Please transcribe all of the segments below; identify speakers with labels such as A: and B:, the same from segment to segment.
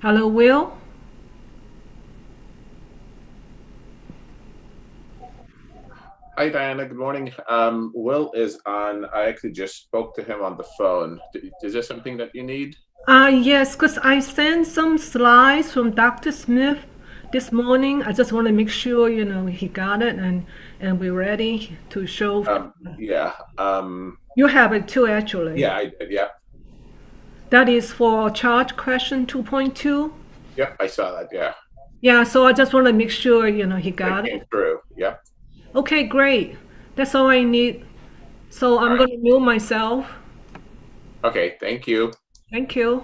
A: Hello, Will.
B: Hi, Diana. Good morning. Will is on. I actually just spoke to him on the phone. Is there something that you need?
A: Yes, because I sent some slides from Dr. Smith this morning. I just want to make sure, he got it and we're ready to show.
B: Yeah.
A: You have it too, actually.
B: Yeah, I did. Yeah.
A: That is for charge question 2.2.
B: Yep, I saw that. Yeah.
A: Yeah, so I just want to make sure, he
B: It
A: got
B: came
A: it.
B: through. Yep.
A: Okay, great. That's all I need. So
B: All
A: I'm
B: right.
A: going to mute myself.
B: Okay. Thank you.
A: Thank you.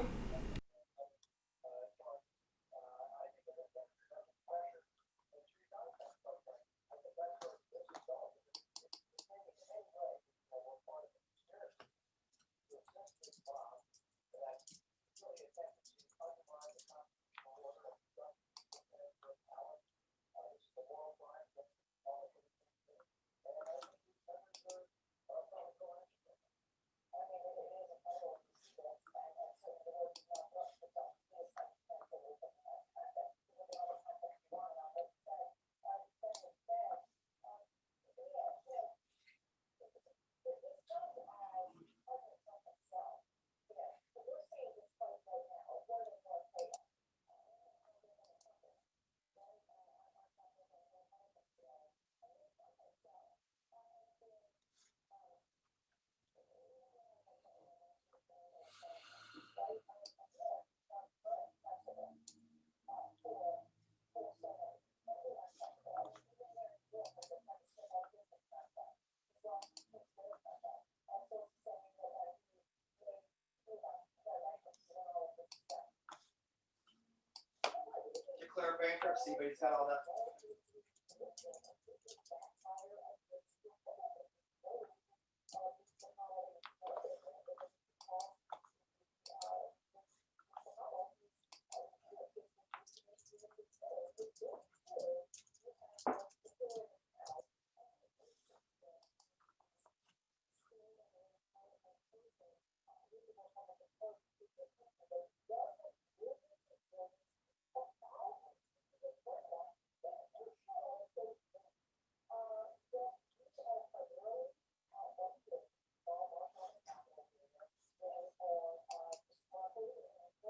C: Declare bankruptcy, but he's got all that.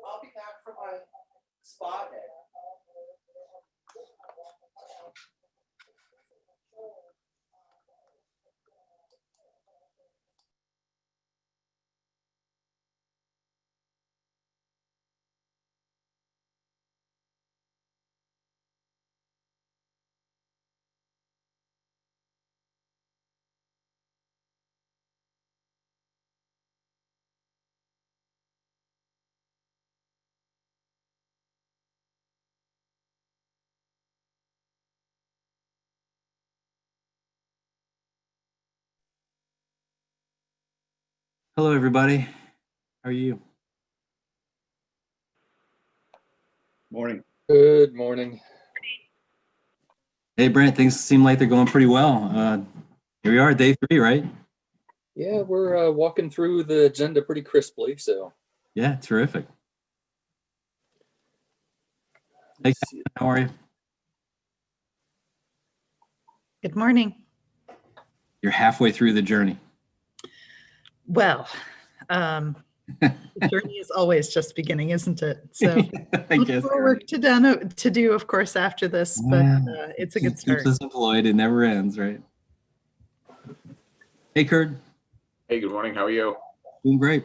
C: I'll be back for my spa day.
D: Hello, everybody. How are you?
E: Morning.
F: Good morning.
D: Hey, Brent, things seem like they're going pretty well. Here we are, day 3, right?
F: Yeah, we're walking through the agenda pretty crisply, so
D: Yeah, terrific. Hey,
F: let's see.
D: Catherine, how are you?
G: Good morning.
D: You're halfway through the journey.
G: Well, the journey is always just beginning, isn't it? So
D: I
G: lots
D: guess.
G: more work to do, of course, after this, but it's a good start.
D: Keeps us employed. It never ends, right? Hey, Kurt.
B: Hey, good morning. How are you?
D: Doing great.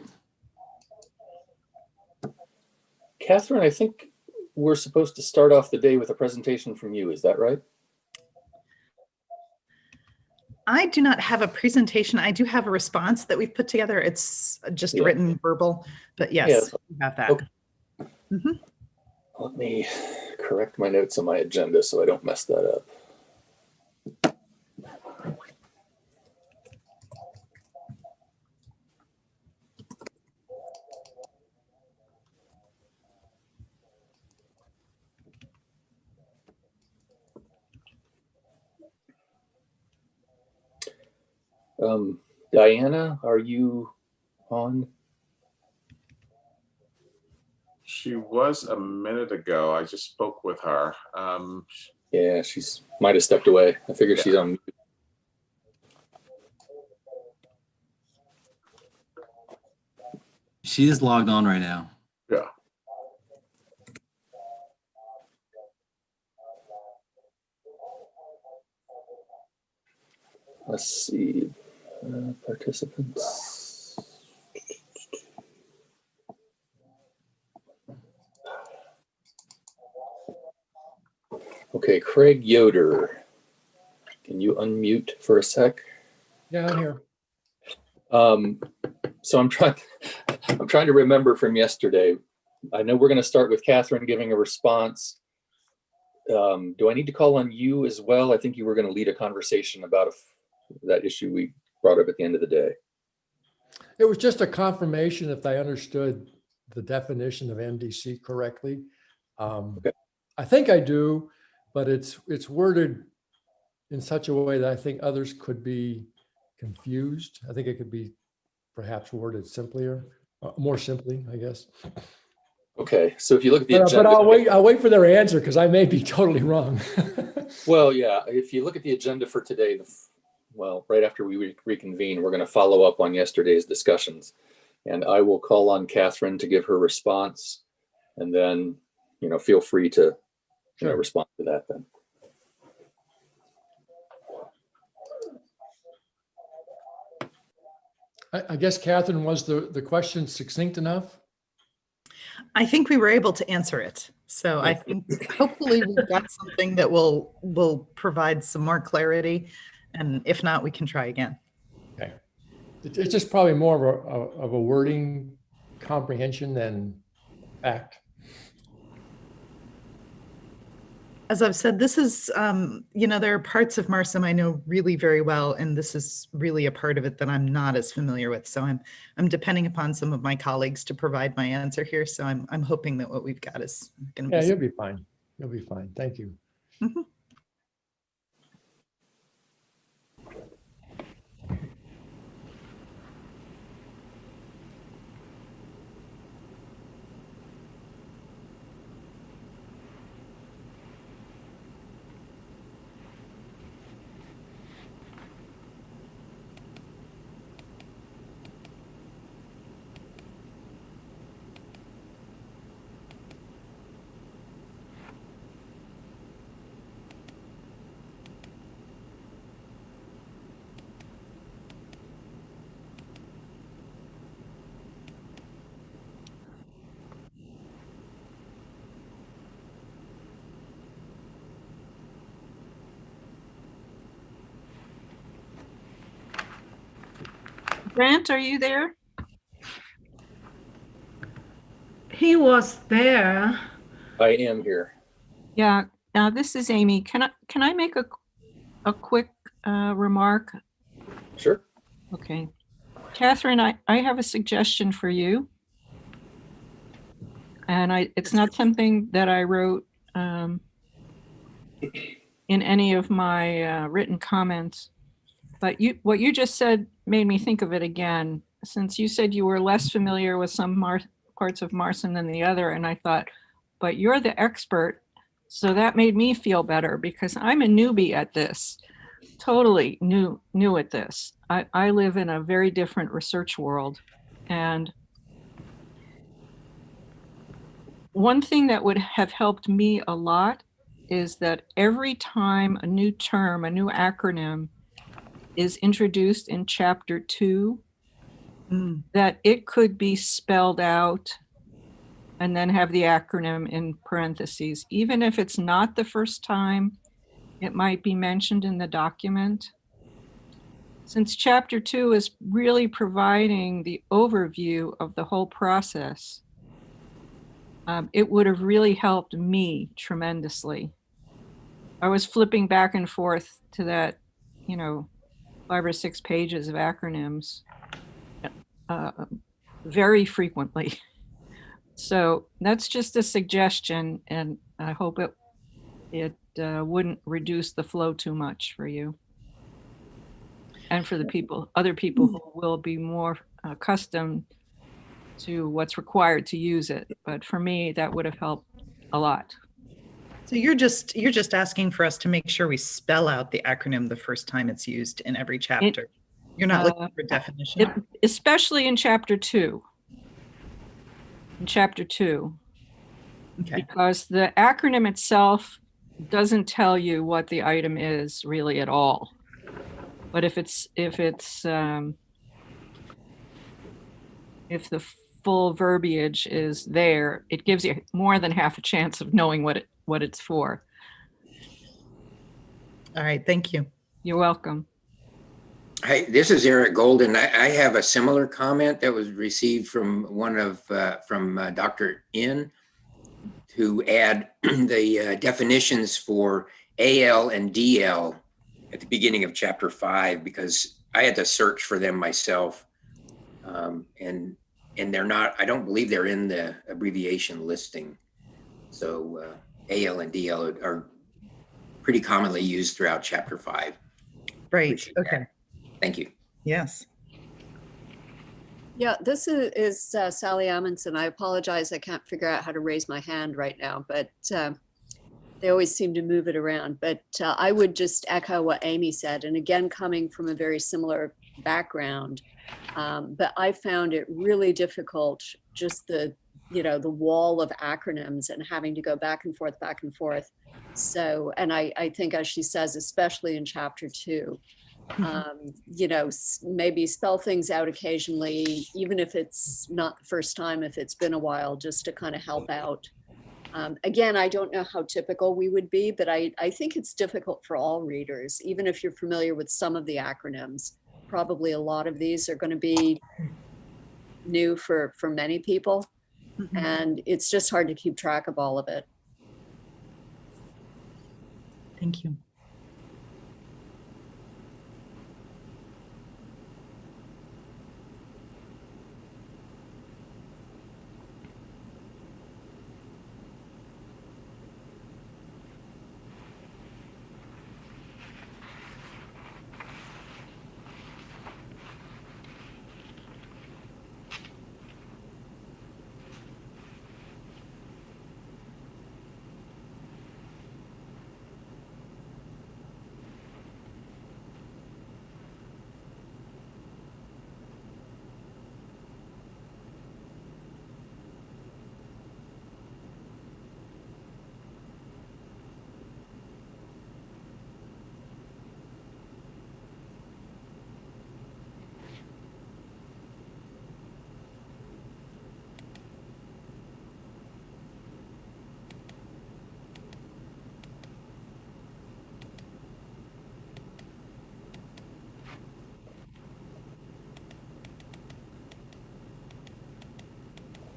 F: Catherine, I think we're supposed to start off the day with a presentation from you. Is that right?
G: I do not have a presentation. I do have a response that we've put together. It's just written verbal, but yes, we have that.
F: Okay.
G: Mhm.
F: Let me correct my notes on my agenda so I don't mess that up. Diana, are you on?
B: She was a minute ago. I just spoke with her.
F: Yeah, she's might have stepped away. I figure
B: Yeah.
F: she's on.
D: She is logged on right now.
B: Yeah.
F: Let's see. Participants. Okay, Craig Yoder. Can you unmute for a sec?
H: Yeah, I'm here.
F: So I'm trying to remember from yesterday. I know we're going to start with Catherine giving a response. Do I need to call on you as well? I think you were going to lead a conversation about that issue we brought up at the end of the day.
H: It was just a confirmation if I understood the definition of MDC correctly.
F: Okay.
H: I think I do, but it's worded in such a way that I think others could be confused. I think it could be perhaps worded more simply, I guess.
F: Okay, so if you look at the
H: But
F: agenda.
H: I'll wait for their answer because I may be totally wrong.
F: Well, yeah, if you look at the agenda for today, well, right after we reconvene, we're going to follow up on yesterday's discussions. And I will call on Catherine to give her response. And then, feel free to
H: Sure.
F: respond to that then.
H: I guess, Catherine, was the question succinct enough?
G: I think we were able to answer it. So I think hopefully we've got something that will provide some more clarity. And if not, we can try again.
H: Okay. It's just probably more of a wording comprehension than fact.
G: As I've said, this is, there are parts of MARSSIM I know really very well, and this is really a part of it that I'm not as familiar with. So I'm depending upon some of my colleagues to provide my answer here. So I'm hoping that what we've got is going to be.
H: Yeah, you'll be fine. You'll be fine. Thank you.
G: Mhm.
I: Grant, are you there?
A: He was there.
F: I am here.
I: Yeah, this is Amy. Can I make a quick remark?
F: Sure.
I: Okay. Catherine, I have a suggestion for you. And it's not something that I wrote in any of my written comments, but what you just said made me think of it again, since you said you were less familiar with some parts of MARSSIM than the other, and I thought, but you're the expert, so that made me feel better because I'm a newbie at this, totally new at this. I live in a very different research world, and one thing that would have helped me a lot is that every time a new term, a new acronym is introduced in chapter 2, that it could be spelled out and then have the acronym in parentheses. Even if it's not the first time, it might be mentioned in the document. Since chapter 2 is really providing the overview of the whole process, it would have really helped me tremendously. I was flipping back and forth to that, 5 or 6 pages of acronyms very frequently. So that's just a suggestion, and I hope it wouldn't reduce the flow too much for you. And for the other people who will be more accustomed to what's required to use it. But for me, that would have helped a lot.
G: So you're just asking for us to make sure we spell out the acronym the first time it's used in every chapter. You're not looking for definition?
I: Especially in chapter 2. In chapter 2.
G: Okay.
I: Because the acronym itself doesn't tell you what the item is really at all. But if the full verbiage is there, it gives you more than half a chance of knowing what it's for.
G: All right. Thank you.
I: You're welcome.
J: Hi, this is Eric Golden. I have a similar comment that was received from Dr. In to add the definitions for AL and DL at the beginning of chapter 5, because I had to search for them myself. And they're not, I don't believe they're in the abbreviation listing. So AL and DL are pretty commonly used throughout chapter 5.
G: Right.
J: Appreciate
G: Okay.
J: that. Thank you.
G: Yes.
K: Yeah, this is Sally Amundsen. I apologize. I can't figure out how to raise my hand right now, but they always seem to move it around. But I would just echo what Amy said. And again, coming from a very similar background, but I found it really difficult, just the wall of acronyms and having to go back and forth. So, and I think, as she says, especially in chapter 2, maybe spell things out occasionally, even if it's not the first time, if it's been a while, just to kind of help out. Again, I don't know how typical we would be, but I think it's difficult for all readers, even if you're familiar with some of the acronyms. Probably a lot of these are going to be new for many people, and it's just hard to keep track of all of it.
G: Thank you.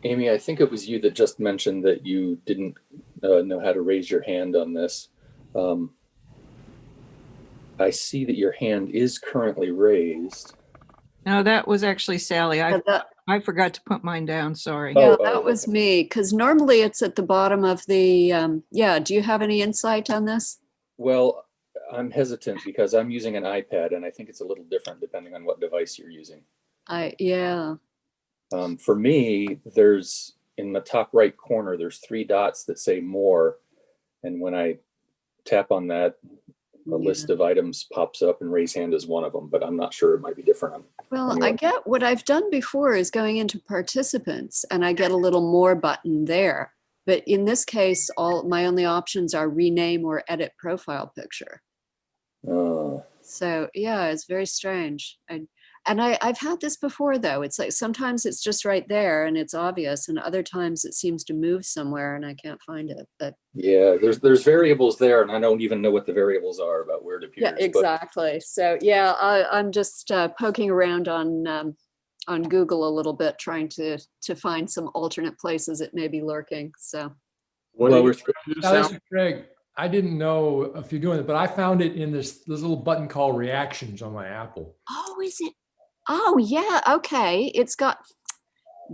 F: Amy, I think it was you that just mentioned that you didn't know how to raise your hand on this. I see that your hand is currently raised.
I: No, that was actually Sally.
K: Yeah,
I: I forgot to put mine down. Sorry.
K: Yeah, that was me, because normally it's at the bottom of the, do you have any insight on this?
F: Well, I'm hesitant because I'm using an iPad and I think it's a little different depending on what device you're using.
K: Yeah.
F: For me, there's in the top right corner, there's 3 dots that say more. And when I tap on that, a list of items pops up and raise hand is one of them, but I'm not sure, it might be different.
K: Well, I get what I've done before is going into participants and I get a little more button there. But in this case, my only options are rename or edit profile picture. So yeah, it's very strange. I've had this before though. It's like sometimes it's just right there and it's obvious, and other times it seems to move somewhere and I can't find it. But
F: yeah, there's variables there, and I don't even know what the variables are about where it appears.
K: Yeah, exactly. So yeah, I'm just poking around on Google a little bit, trying to find some alternate places it may be lurking. So.
B: What
H: Now, this is Craig. I didn't know if you're doing it, but I found it in this little button called reactions on my Apple.
K: Oh, is it? Oh, yeah. Okay.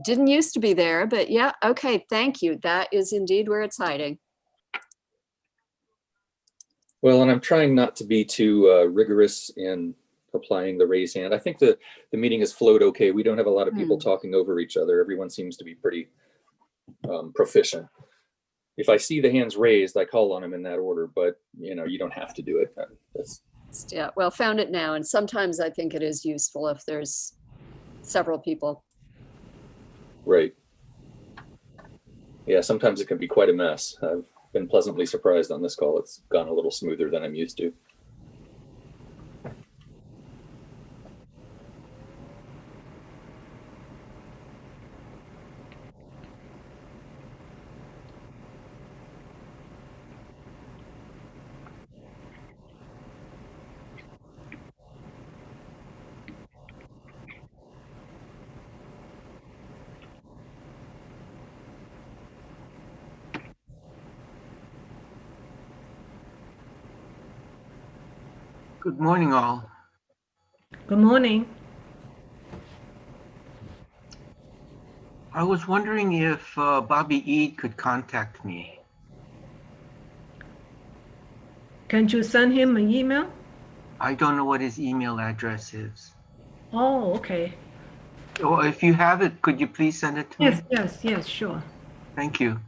K: Didn't used to be there, but yeah. Okay. Thank you. That is indeed where it's hiding.
F: Well, and I'm trying not to be too rigorous in applying the raise hand. I think the meeting has flowed okay. We don't have a lot of people talking over each other. Everyone seems to be pretty proficient. If I see the hands raised, I call on them in that order, but you don't have to do it.
K: Yeah, well, found it now. And sometimes I think it is useful if there's several people.
F: Right. Yeah, sometimes it can be quite a mess. I've been pleasantly surprised on this call. It's gone a little smoother than I'm used to.
L: Good morning, all.
A: Good morning.
L: I was wondering if Bobby Eade could contact me.
A: Can you send him an email?
L: I don't know what his email address is.
A: Oh, okay.
L: Or if you have it, could you please send it to me?
A: Yes, sure.
L: Thank you.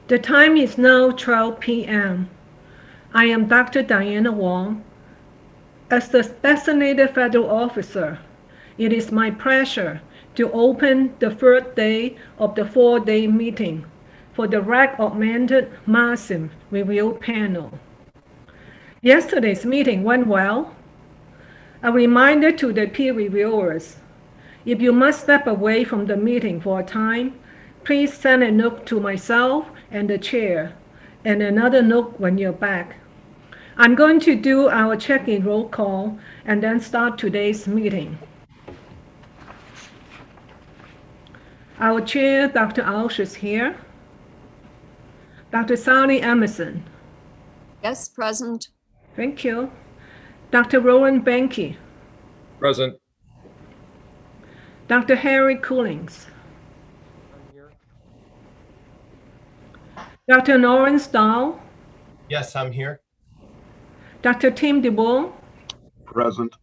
A: The time is now 12 p.m. I am Dr. Diana Wong. As the designated federal officer, it is my pleasure to open the third day of the 4-day meeting for the RAC augmented MARSSIM Review Panel. Yesterday's meeting went well. A reminder to the peer reviewers, if you must step away from the meeting for a time, please send a note to myself and the chair, and another note when you're back. I'm going to do our check-in roll call and then start today's meeting. Our chair, Dr. Ausch, is here. Dr. Sally Emerson.
K: Yes, present.
A: Thank you. Dr. Roland Benke.
E: Present.
A: Dr. Harry Coolings. Dr. Norman Stahl.
E: Yes, I'm here.
A: Dr. Tim DeBoer.
E: Present.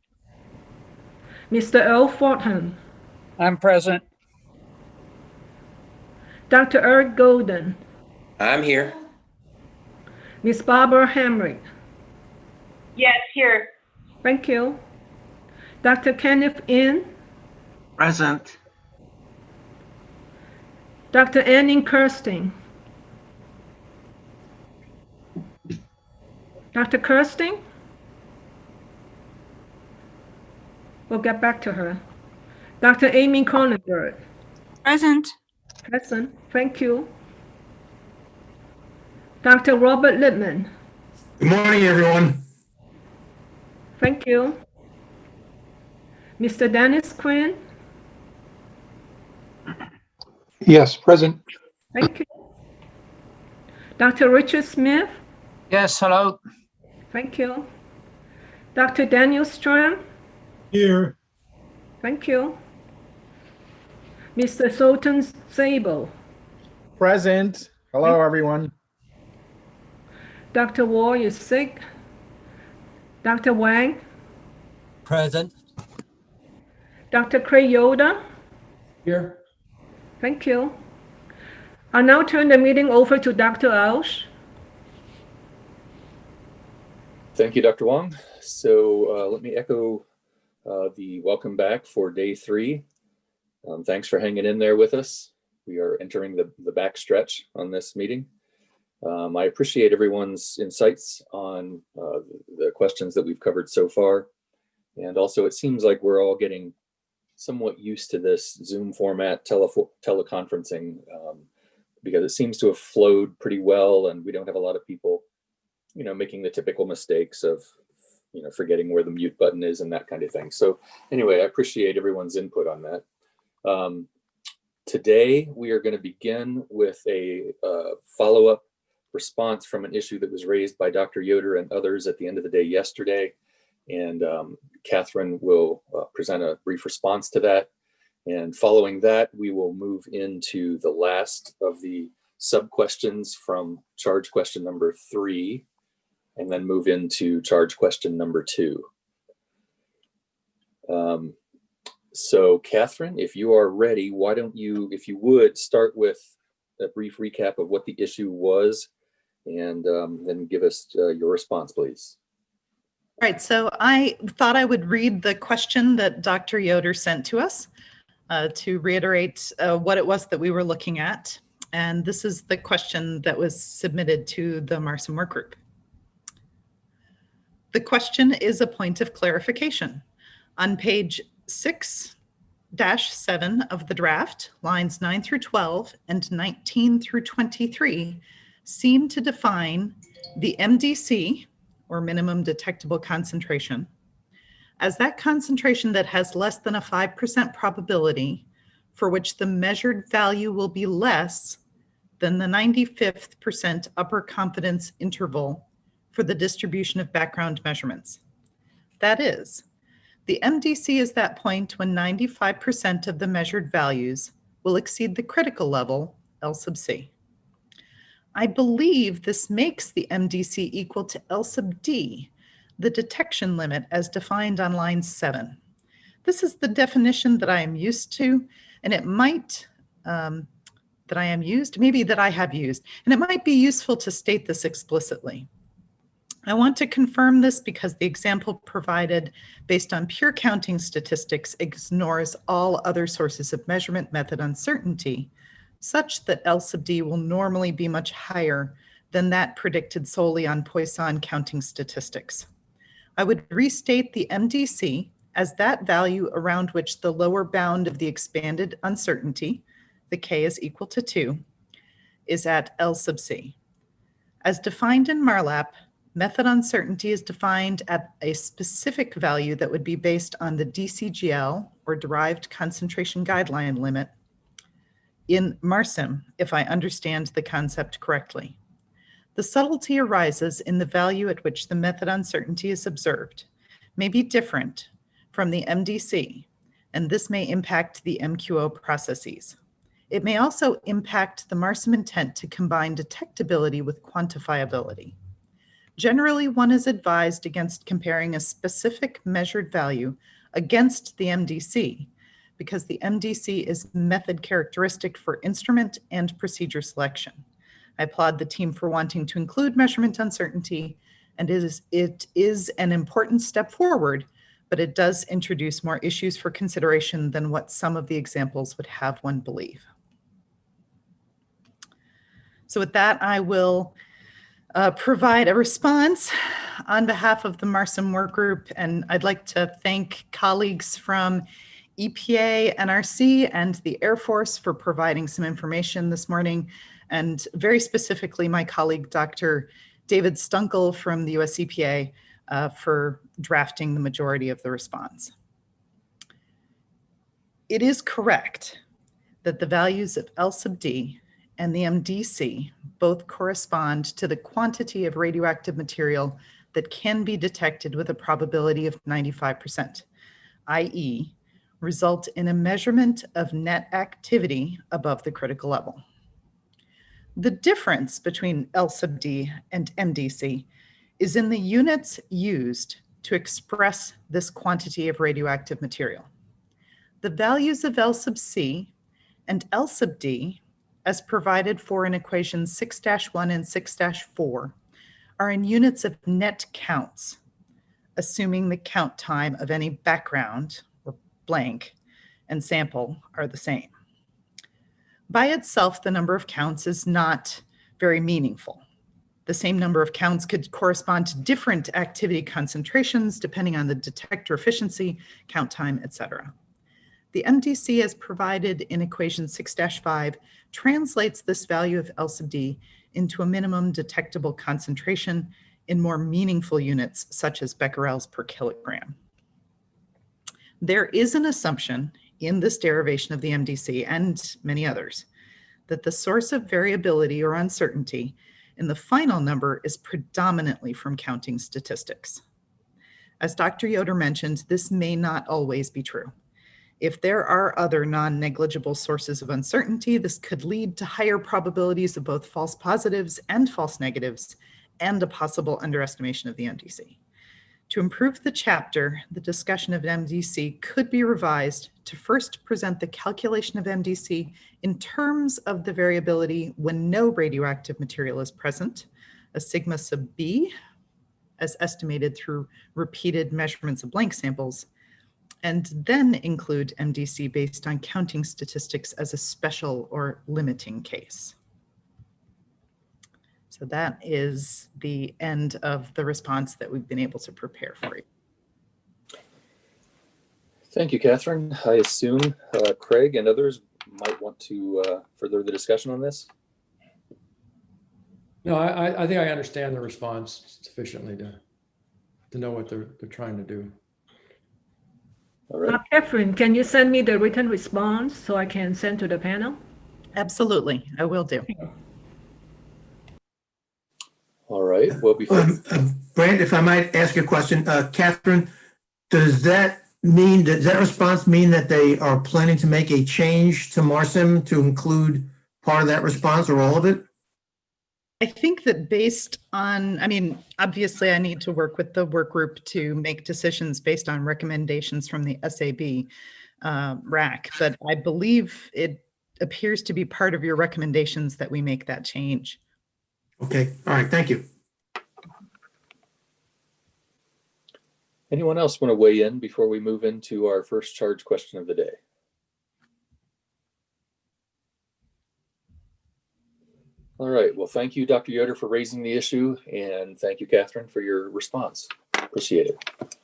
A: Mr. Earl Fortham.
M: I'm present.
A: Dr. Eric Golden.
J: I'm here.
A: Ms. Barbara Hamrick.
N: Yes, here.
A: Thank you. Dr. Kenneth In,
L: Present.
A: Dr. Anning Kirsting. Dr. Kirsting? We'll get back to her. Dr. Amy Cronenberg.
I: Present.
A: Present. Thank you. Dr. Robert Lippman.
M: Good morning, everyone.
A: Thank you. Mr. Dennis Quinn.
M: Yes, present.
A: Thank you. Dr. Richard Smith.
L: Yes, hello.
A: Thank you. Dr. Daniel Stram.
M: Here.
A: Thank you. Mr. Sultan Sable.
N: Present. Hello, everyone.
A: Dr. Wall is sick. Dr. Wang.
O: Present.
A: Dr. Craig Yoda.
H: Here.
A: Thank you. I'll now turn the meeting over to Dr. Ausch.
F: Thank you, Dr. Wong. So let me echo the welcome back for day 3. Thanks for hanging in there with us. We are entering the back stretch on this meeting. I appreciate everyone's insights on the questions that we've covered so far. And also, it seems like we're all getting somewhat used to this Zoom format teleconferencing because it seems to have flowed pretty well, and we don't have a lot of people, making the typical mistakes of, forgetting where the mute button is and that kind of thing. So anyway, I appreciate everyone's input on that. Today, we are going to begin with a follow-up response from an issue that was raised by Dr. Yoder and others at the end of the day yesterday. And Catherine will present a brief response to that. And following that, we will move into the last of the sub-questions from charge question number 3, and then move into charge question number 2. So Catherine, if you are ready, why don't you, if you would, start with a brief recap of what the issue was, and then give us your response, please.
G: Right, so I thought I would read the question that Dr. Yoder sent to us to reiterate what it was that we were looking at. And this is the question that was submitted to the MARSSIM work group. The question is a point of clarification. On page 6-7 of the draft, lines 9 through 12 and 19 through 23 seem to define the MDC, or minimum detectable concentration, as that concentration that has less than a 5% probability for which the measured value will be less than the 95th% upper confidence interval for the distribution of background measurements. That is, the MDC is that point when 95% of the measured values will exceed the critical level, L sub C. I believe this makes the MDC equal to L sub D, the detection limit as defined on line 7. This is the definition that I am used to, and it might, that I have used, and it might be useful to state this explicitly. I want to confirm this because the example provided based on pure counting statistics ignores all other sources of measurement method uncertainty, such that L sub D will normally be much higher than that predicted solely on Poisson counting statistics. I would restate the MDC as that value around which the lower bound of the expanded uncertainty, the K is equal to 2, is at L sub C. As defined in MARLAP, method uncertainty is defined at a specific value that would be based on the DCGL, or derived concentration guideline limit, in MARSSIM, if I understand the concept correctly. The subtlety arises in the value at which the method uncertainty is observed, may be different from the MDC, and this may impact the MQO processes. It may also impact the MARSSIM intent to combine detectability with quantifiability. Generally, one is advised against comparing a specific measured value against the MDC, because the MDC is method characteristic for instrument and procedure selection. I applaud the team for wanting to include measurement uncertainty and it is an important step forward, but it does introduce more issues for consideration than what some of the examples would have one believe. So with that, I will provide a response on behalf of the MARSSIM work group, and I'd like to thank colleagues from EPA, NRC, and the Air Force for providing some information this morning, and very specifically my colleague, Dr. David Stunkel from the US EPA, for drafting the majority of the response. It is correct that the values of L sub D and the MDC both correspond to the quantity of radioactive material that can be detected with a probability of 95%, i.e., result in a measurement of net activity above the critical level. The difference between L sub D and MDC is in the units used to express this quantity of radioactive material. The values of L sub C and L sub D, as provided for in equations 6-1 and 6-4, are in units of net counts, assuming the count time of any background or blank and sample are the same. By itself, the number of counts is not very meaningful. The same number of counts could correspond to different activity concentrations depending on the detector efficiency, count time, etc. The MDC as provided in equation 6-5 translates this value of L sub D into a minimum detectable concentration in more meaningful units such as becquerels per kilogram. There is an assumption in this derivation of the MDC and many others that the source of variability or uncertainty in the final number is predominantly from counting statistics. As Dr. Yoder mentioned, this may not always be true. If there are other non-negligible sources of uncertainty, this could lead to higher probabilities of both false positives and false negatives and a possible underestimation of the MDC. To improve the chapter, the discussion of MDC could be revised to first present the calculation of MDC in terms of the variability when no radioactive material is present, a sigma sub B, as estimated through repeated measurements of blank samples, and then include MDC based on counting statistics as a special or limiting case. So that is the end of the response that we've been able to prepare for you.
F: Thank you, Catherine. I assume Craig and others might want to further the discussion on this.
H: No, I think I understand the response sufficiently to know what they're trying to do.
F: All right.
A: Catherine, can you send me the written response so I can send to the panel?
G: Absolutely, I will do.
F: All right. Well, before
M: Brand, if I might ask a question, Catherine, does that response mean that they are planning to make a change to MARSSIM to include part of that response or all of it?
G: I think that based on, I mean, obviously I need to work with the work group to make decisions based on recommendations from the SAB RAC, but I believe it appears to be part of your recommendations that we make that change.
M: Okay, all right, thank you.
F: anyone else want to weigh in before we move into our first charge question of the day? All right, well, thank you, Dr. Yoder, for raising the issue, and thank you, Catherine, for your response. Appreciate it.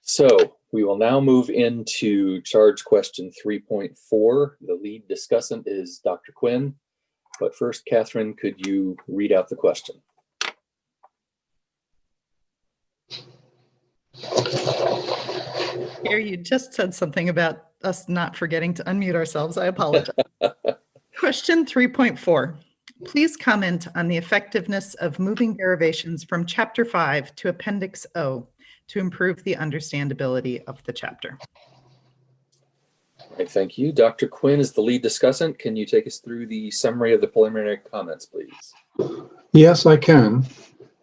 F: So we will now move into charge question 3.4. The lead discussant is Dr. Quinn, but first, Catherine, could you read out the question?
G: Here, you just said something about us not forgetting to unmute ourselves. I apologize. Question 3.4. Please comment on the effectiveness of moving derivations from Chapter 5 to Appendix O to improve the understandability of the chapter.
F: All right, thank you. Dr. Quinn is the lead discussant. Can you take us through the summary of the preliminary comments, please?
M: Yes, I can.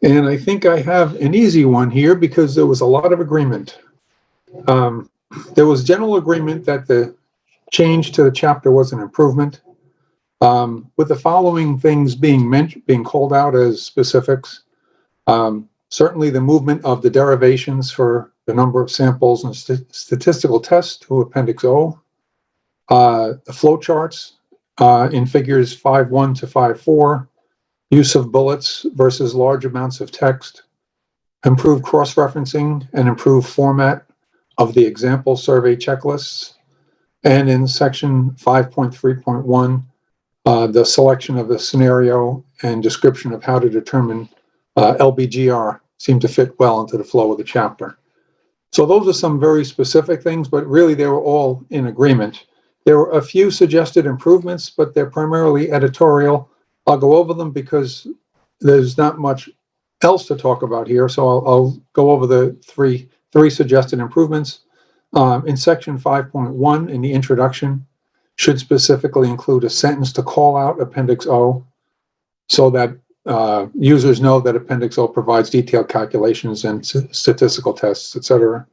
M: And I think I have an easy one here because there was a lot of agreement. There was general agreement that the change to the chapter was an improvement. With the following things being called out as specifics. certainly the movement of the derivations for the number of samples and statistical tests to Appendix O, the flow charts in figures 5.1 to 5.4, use of bullets versus large amounts of text, improved cross-referencing and improved format of the example survey checklists, and in section 5.3.1, the selection of the scenario and description of how to determine LBGR seem to fit well into the flow of the chapter. So those are some very specific things, but really they were all in agreement. There were a few suggested improvements, but they're primarily editorial. I'll go over them because there's not much else to talk about here, so I'll go over the three suggested improvements. In section 5.1 in the introduction, should specifically include a sentence to call out Appendix O so that users know that Appendix O provides detailed calculations and statistical tests, etc.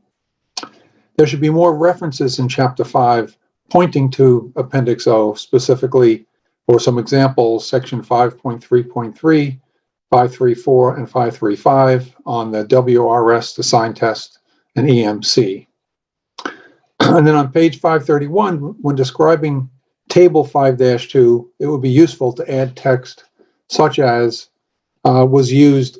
M: There should be more references in Chapter 5 pointing to Appendix O, specifically for some examples, section 5.3.3, 5.3.4, and 5.3.5 on the WRS, the sign test, and EMC. And then on page 531, when describing table 5-2, it would be useful to add text such as was used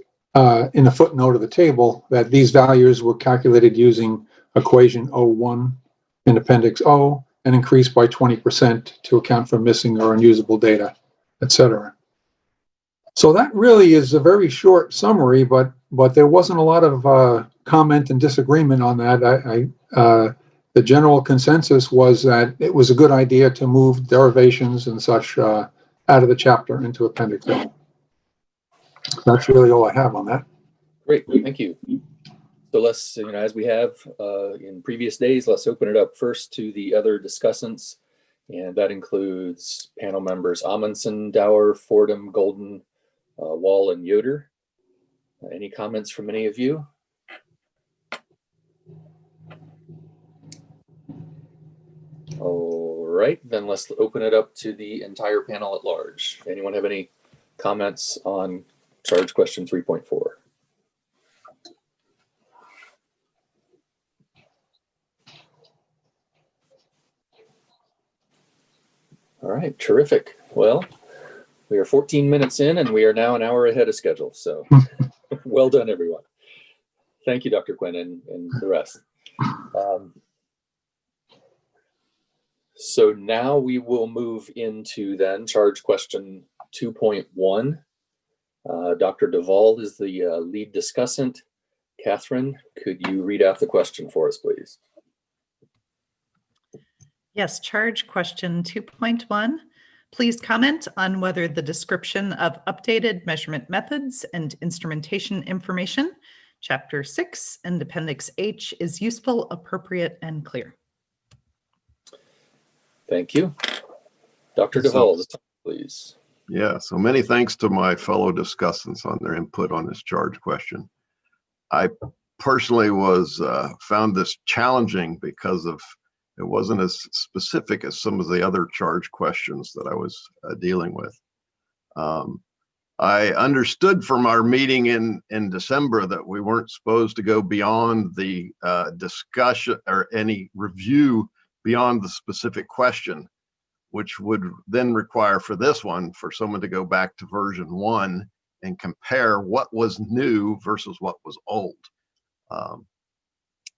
M: in a footnote of the table, that these values were calculated using equation O1 in Appendix O and increased by 20% to account for missing or unusable data, etc. So that really is a very short summary, but there wasn't a lot of comment and disagreement on that. The general consensus was that it was a good idea to move derivations and such out of the chapter into Appendix O. That's really all I have on that.
F: Great, thank you. So let's, as we have in previous days, let's open it up first to the other discussants. And that includes panel members Amundsen, Dower, Fordham, Golden, Wall, and Yoder. Any comments from any of you? All right, then let's open it up to the entire panel at large. Anyone have any comments on charge question 3.4? All right, terrific. Well, we are 14 minutes in and we are now an hour ahead of schedule. So well done, everyone. Thank you, Dr. Quinn and the rest. So now we will move into then charge question 2.1. Dr. Duvall is the lead discussant. Catherine, could you read out the question for us, please?
G: Yes, charge question 2.1. Please comment on whether the description of updated measurement methods and instrumentation information, Chapter 6 and Appendix H, is useful, appropriate, and clear.
F: Thank you. Dr. Duvall, please.
P: Yeah, so many thanks to my fellow discussants on their input on this charge question. I personally found this challenging because it wasn't as specific as some of the other charge questions that I was dealing with. I understood from our meeting in December that we weren't supposed to go beyond the discussion or any review beyond the specific question, which would then require for this one for someone to go back to version 1 and compare what was new versus what was old.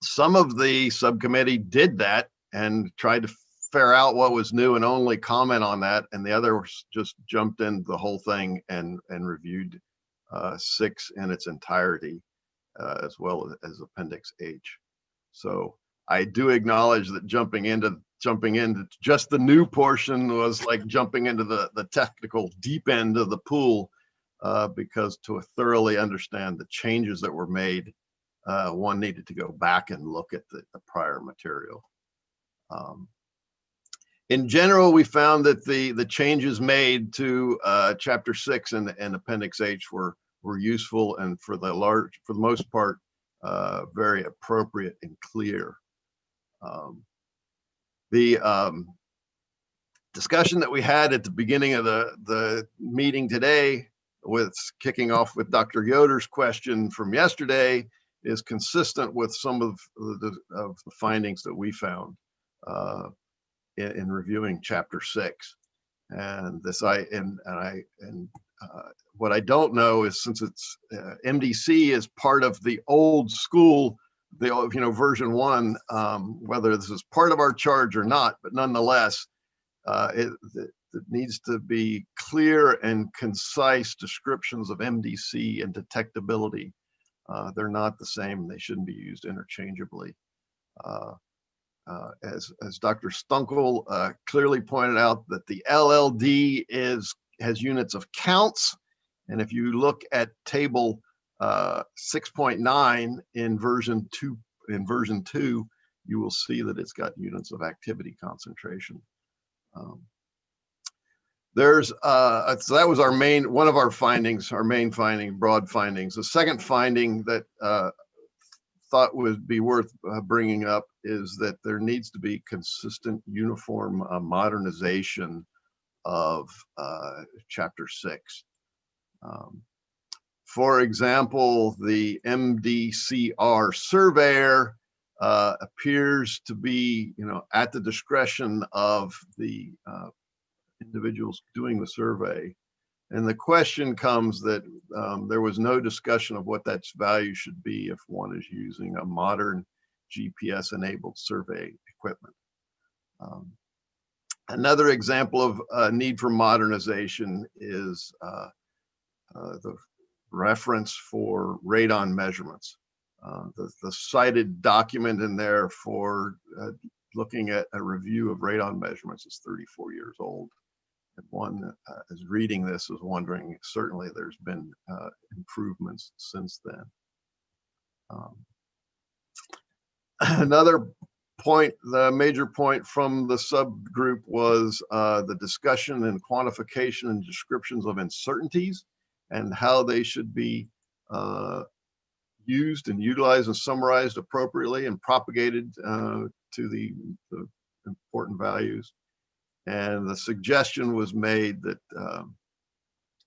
P: Some of the subcommittee did that and tried to figure out what was new and only comment on that, and the others just jumped into the whole thing and reviewed 6 in its entirety, as well as Appendix H. So I do acknowledge that jumping into just the new portion was like jumping into the technical deep end of the pool, because to thoroughly understand the changes that were made, one needed to go back and look at the prior material. In general, we found that the changes made to Chapter 6 and Appendix H were useful and for the most part very appropriate and clear. The discussion that we had at the beginning of the meeting today with kicking off with Dr. Yoder's question from yesterday, is consistent with some of the findings that we found in reviewing Chapter 6. And what I don't know is, since it's MDC is part of the old school, version 1, whether this is part of our charge or not, but nonetheless, it needs to be clear and concise descriptions of MDC and detectability. They're not the same. They shouldn't be used interchangeably. As Dr. Stunkel clearly pointed out, that the LLD has units of counts. And if you look at table 6.9 in version 2, you will see that it's got units of activity concentration. So that was one of our findings, our main finding, broad findings. The second finding that thought would be worth bringing up is that there needs to be consistent, uniform modernization of Chapter 6. For example, the MDCR surveyor appears to be, at the discretion of the individuals doing the survey. And the question comes that there was no discussion of what that value should be if one is using a modern GPS-enabled survey equipment. Another example of need for modernization is the reference for radon measurements. The cited document in there for looking at a review of radon measurements is 34 years old. And one is reading this is wondering, certainly there's been improvements since then. Another point, the major point from the subgroup was the discussion and quantification and descriptions of uncertainties and how they should be used and utilized and summarized appropriately and propagated to the important values. And the suggestion was made that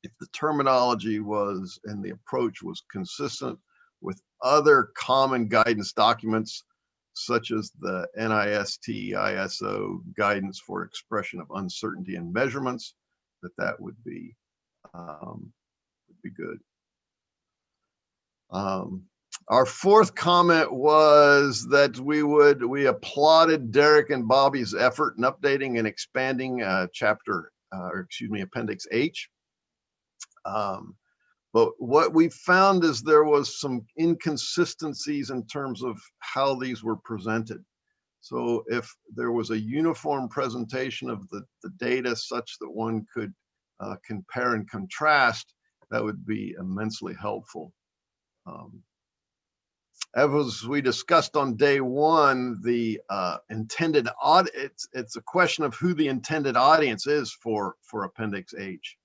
P: if the terminology was and the approach was consistent with other common guidance documents, such as the NIST ISO guidance for expression of uncertainty in measurements, that would be good. Our fourth comment was that we applauded Derek and Bobby's effort in updating and expanding Appendix H. But what we found is there was some inconsistencies in terms of how these were presented. So if there was a uniform presentation of the data such that one could compare and contrast, that would be immensely helpful. As we discussed on day one, the intended audience, it's a question of who the intended audience is for Appendix H.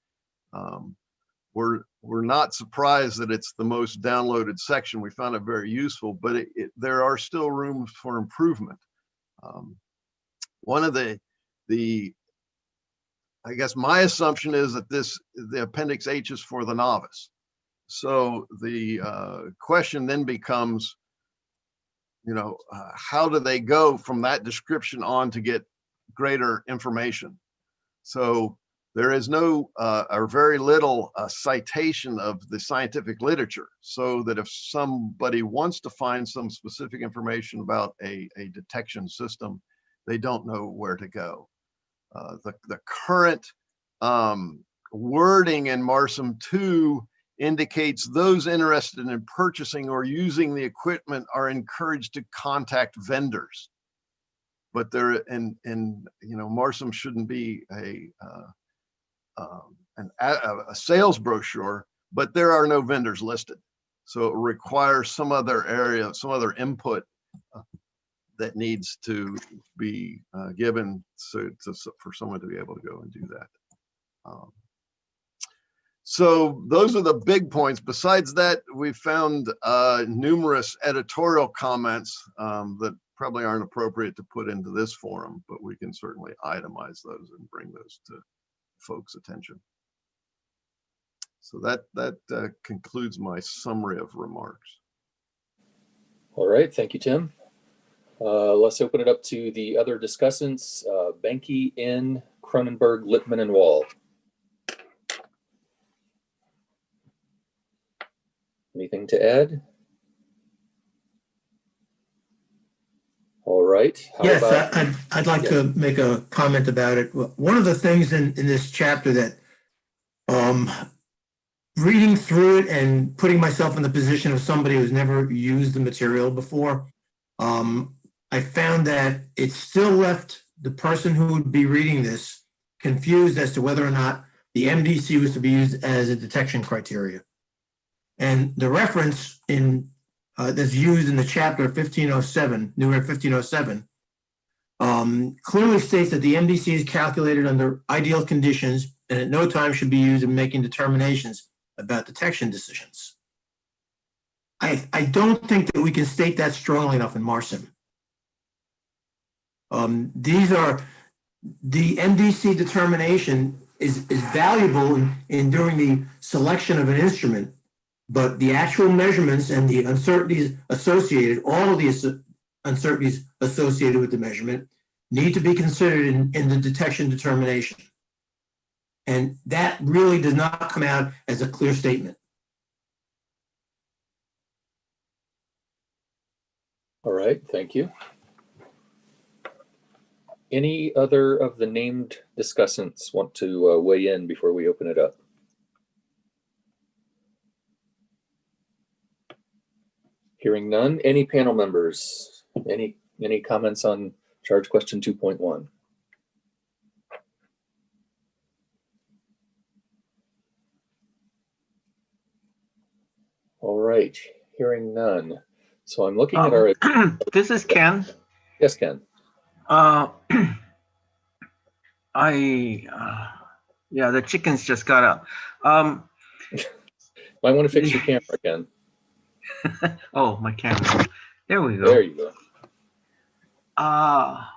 P: We're not surprised that it's the most downloaded section. We found it very useful, but there are still rooms for improvement. One of I guess my assumption is that the Appendix H is for the novice. So the question then becomes, how do they go from that description on to get greater information? So there is no or very little citation of the scientific literature, so that if somebody wants to find some specific information about a detection system, they don't know where to go. The current wording in MARSSIM 2 indicates those interested in purchasing or using the equipment are encouraged to contact vendors. But MARSSIM shouldn't be a sales brochure, but there are no vendors listed. So it requires some other area, some other input that needs to be given for someone to be able to go and do that. So those are the big points. Besides that, we found numerous editorial comments that probably aren't appropriate to put into this forum, but we can certainly itemize those and bring those to folks' attention. So that concludes my summary of remarks.
F: All right, thank you, Tim. Let's open it up to the other discussants, Benke, In, Cronenberg, Lippman, and Wall. Anything to add? All right. How
Q: Yes,
F: about,
Q: I'd like
F: yeah.
Q: to make a comment about it. One of the things in this chapter that reading through it and putting myself in the position of somebody who's never used the material before, I found that it still left the person who would be reading this confused as to whether or not the MDC was to be used as a detection criteria. And the reference in that's used in the chapter 1507, New York 1507, clearly states that the MDC is calculated under ideal conditions and at no time should be used in making determinations about detection decisions. I don't think that we can state that strongly enough in MARSSIM. These are, the MDC determination is valuable in during the selection of an instrument, but the actual measurements and the uncertainties associated, all of the uncertainties associated with the measurement need to be considered in the detection determination. And that really does not come out as a clear statement.
F: All right, thank you. Any other of the named discussants want to weigh in before we open it up? Hearing none, any panel members? Any comments on charge question 2.1? All right, hearing none. So I'm looking at our...
L: This is Ken.
F: Yes, Ken.
L: Yeah, the chickens just got up.
F: Might want to fix your camera, Ken.
L: Oh, my camera. There we go.
F: There you go.
L: I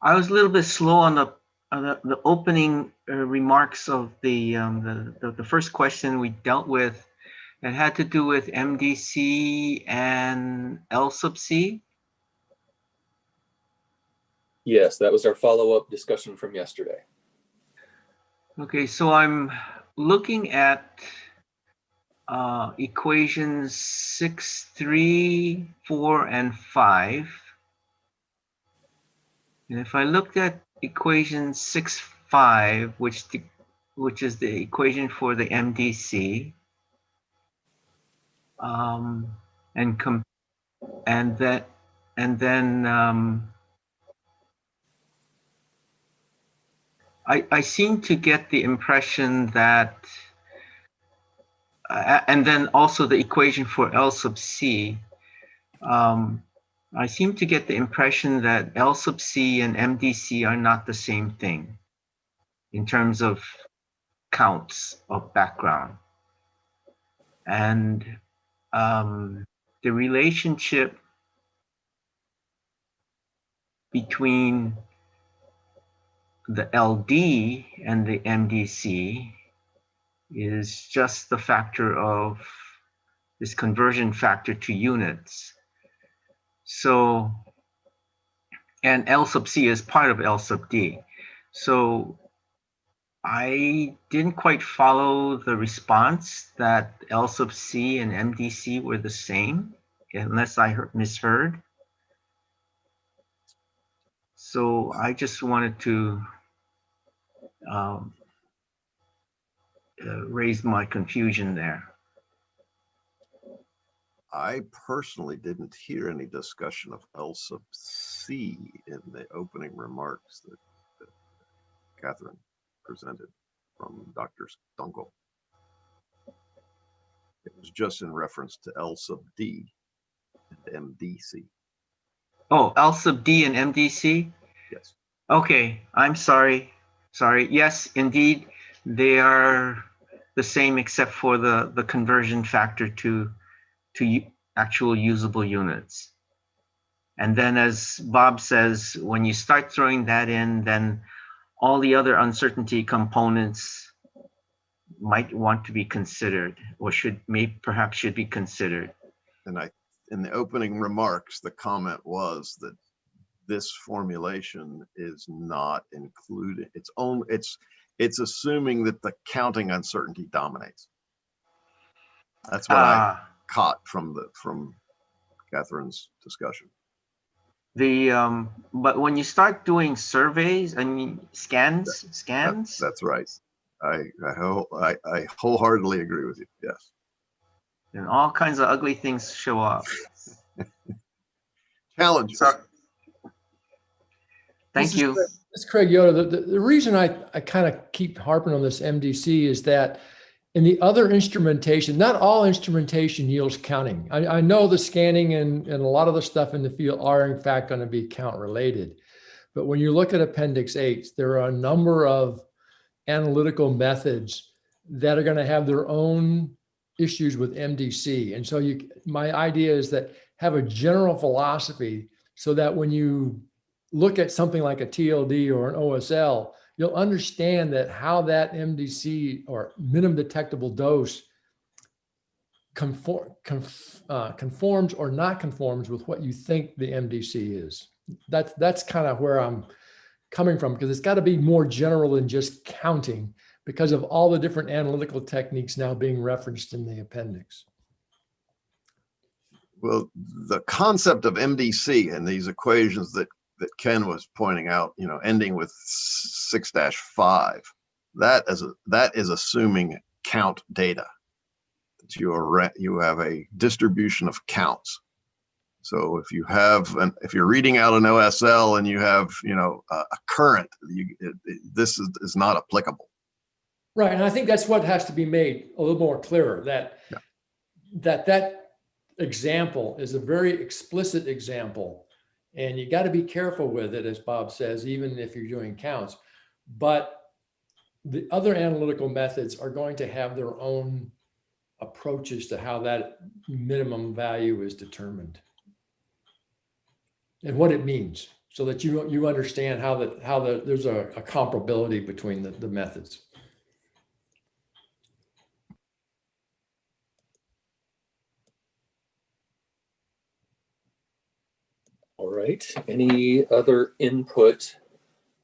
L: was a little bit slow on the opening remarks of the first question we dealt with. It had to do with MDC and L sub C.
F: Yes, that was our follow-up discussion from yesterday.
L: Okay, so I'm looking at equations 6, 3, 4, and 5. And if I looked at equation 6, 5, which is the equation for the MDC, I seem to get the impression that, and then also the equation for L sub C, I seem to get the impression that L sub C and MDC are not the same thing in terms of counts of background. And the relationship between the LD and the MDC is just the factor of this conversion factor to units. So, and L sub C is part of L sub D. So I didn't quite follow the response that L sub C and MDC were the same, unless I misheard. So I just wanted to raise my confusion there.
P: I personally didn't hear any discussion of L sub C in the opening remarks that Catherine presented from Dr. Dunkel. It was just in reference to L sub D and MDC.
L: Oh, L sub D and MDC?
P: Yes.
L: Okay, I'm sorry. Sorry. Yes, indeed, they are the same except for the conversion factor to actual usable units. And then as Bob says, when you start throwing that in, then all the other uncertainty components might want to be considered or perhaps should be considered.
P: And in the opening remarks, the comment was that this formulation is not included. It's assuming that the counting uncertainty dominates. That's what I caught from Catherine's discussion.
L: But when you start doing surveys, I mean, scans.
P: That's right. I wholeheartedly agree with you. Yes.
L: And all kinds of ugly things show up.
P: Challenges.
L: Thank you.
H: This is Craig Yoder. The reason I kind of keep harping on this MDC is that in the other instrumentation, not all instrumentation yields counting. I know the scanning and a lot of the stuff in the field are in fact going to be count related. But when you look at Appendix 8, there are a number of analytical methods that are going to have their own issues with MDC. And so my idea is that have a general philosophy so that when you look at something like a TLD or an OSL, you'll understand that how that MDC or minimum detectable dose conforms or not conforms with what you think the MDC is. That's kind of where I'm coming from, because it's got to be more general than just counting because of all the different analytical techniques now being referenced in the appendix.
P: Well, the concept of MDC and these equations that Ken was pointing out, ending with 6-5, that is assuming count data. That you have a distribution of counts. So if you're reading out an OSL and you have a current, this is not applicable.
H: Right, and I think that's what has to be made a little more clearer, that example is a very explicit example, and you got to be careful with it, as Bob says, even if you're doing counts. But the other analytical methods are going to have their own approaches to how that minimum value is determined and what it means, so that you understand how there's a comparability between the methods.
F: All right. Any other input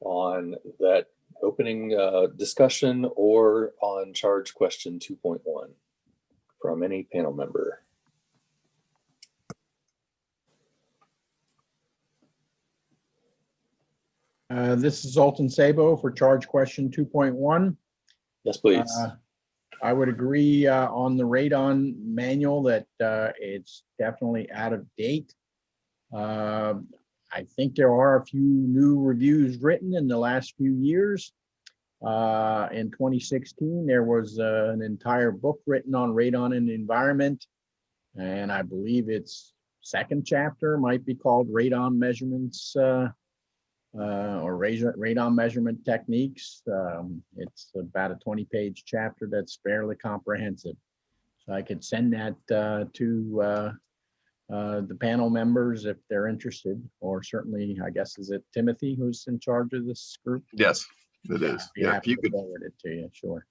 F: on that opening discussion or on charge question 2.1 from any panel member?
N: This is Zoltan Sabo for charge question 2.1.
F: Yes, please.
N: I would agree on the radon manual that it's definitely out of date. I think there are a few new reviews written in the last few years. In 2016, there was an entire book written on radon and the environment, and I believe its second chapter might be called Radon Measurements or Radon Measurement Techniques. It's about a 20-page chapter that's fairly comprehensive. So I could send that to the panel members if they're interested, or certainly, I guess, is it Timothy who's in charge of this group?
P: Yes, it is. Yeah, if you could
N: forward it to you, sure.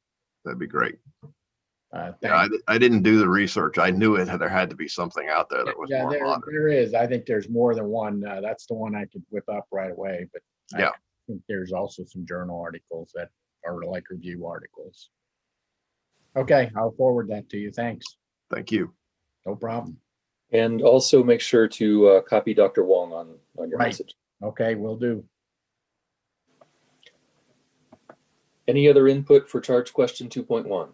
P: That'd be great. Yeah, I didn't do the research. I knew there had to be something out there that was more modern.
N: There is. I think there's more than one. That's the one I could whip up right away. But
P: yeah,
N: I think there's also some journal articles that are like review articles. Okay, I'll forward that to you. Thanks.
P: Thank you.
N: No problem.
F: And also make sure to copy Dr. Wong on your message.
N: Okay, will do.
F: Any other input for charge question 2.1?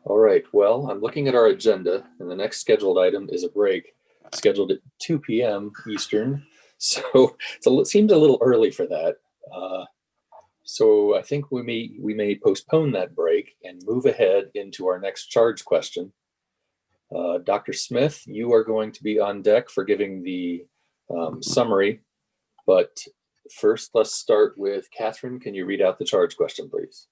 F: All right, well, I'm looking at our agenda, and the next scheduled item is a break scheduled at 2 p.m. Eastern. So it seems a little early for that. So I think we may postpone that break and move ahead into our next charge question. Dr. Smith, you are going to be on deck for giving the summary, but first let's start with Catherine. Can you read out the charge question, please?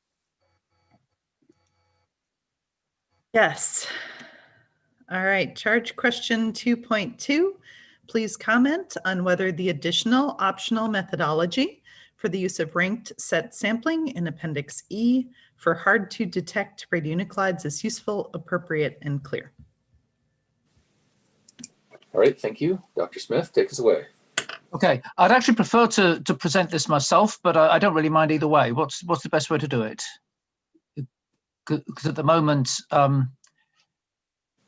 G: Yes. All right, charge question 2.2. please comment on whether the additional optional methodology for the use of ranked set sampling in Appendix E for hard to detect radionuclides is useful, appropriate, and clear.
F: All right, thank you. Dr. Smith, take us away.
R: Okay, I'd actually prefer to present this myself, but I don't really mind either way. What's the best way to do it? Because at the moment,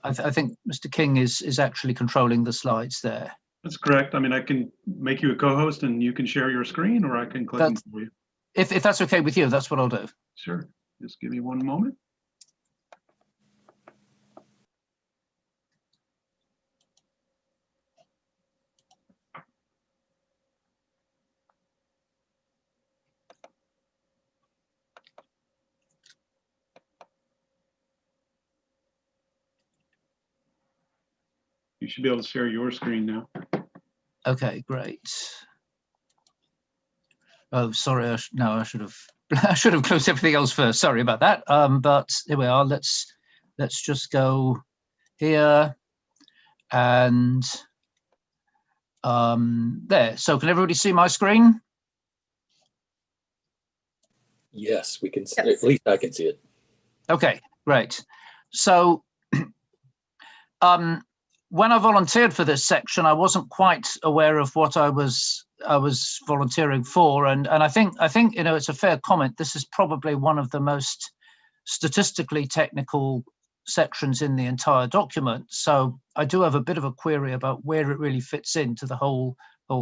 R: I think Mr. King is actually controlling the slides there.
S: That's correct. I mean, I can make you a co-host and you can share your screen, or I can click them for you.
R: If that's okay with you, that's what I'll do.
S: Sure. Just give me one moment. You should be able to share your screen now.
R: Okay, great. Oh, sorry. I should have closed everything else first. Sorry about that. But here we are. Let's just go here and there. So can everybody see my screen?
F: Yes, we can. Yes. At least I can see it.
R: Okay, great. So when I volunteered for this section, I wasn't quite aware of what I was volunteering for, and I think it's a fair comment. This is probably one of the most statistically technical sections in the entire document. So I do have a bit of a query about where it really fits into the whole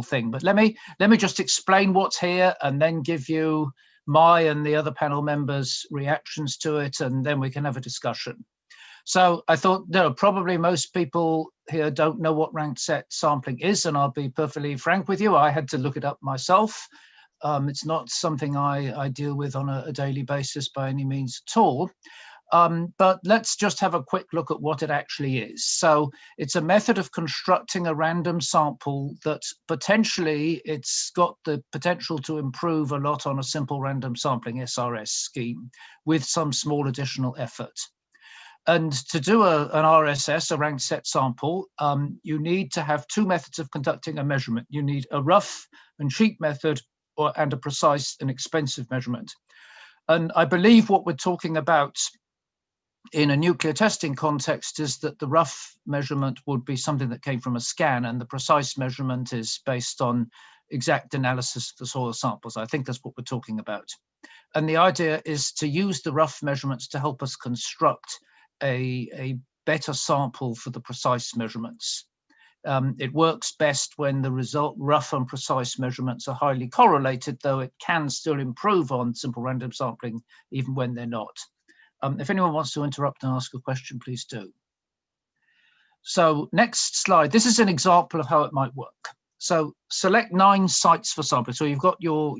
R: thing. But let me just explain what's here, and then give you my and the other panel members' reactions to it, and then we can have a discussion. So I thought, no, probably most people here don't know what ranked set sampling is, and I'll be perfectly frank with you. I had to look it up myself. It's not something I deal with on a daily basis by any means at all. But let's just have a quick look at what it actually is. So it's a method of constructing a random sample that potentially it's got the potential to improve a lot on a simple random sampling SRS scheme with some small additional effort. And to do an RSS, a ranked set sample, you need to have two methods of conducting a measurement. You need a rough and cheap method and a precise and expensive measurement. And I believe what we're talking about in a nuclear testing context is that the rough measurement would be something that came from a scan, and the precise measurement is based on exact analysis of the soil samples. I think that's what we're talking about. And the idea is to use the rough measurements to help us construct a better sample for the precise measurements. It works best when the result rough and precise measurements are highly correlated, though it can still improve on simple random sampling even when they're not. If anyone wants to interrupt and ask a question, please do. So next slide. This is an example of how it might work. So select 9 sites for sampling. So you've got your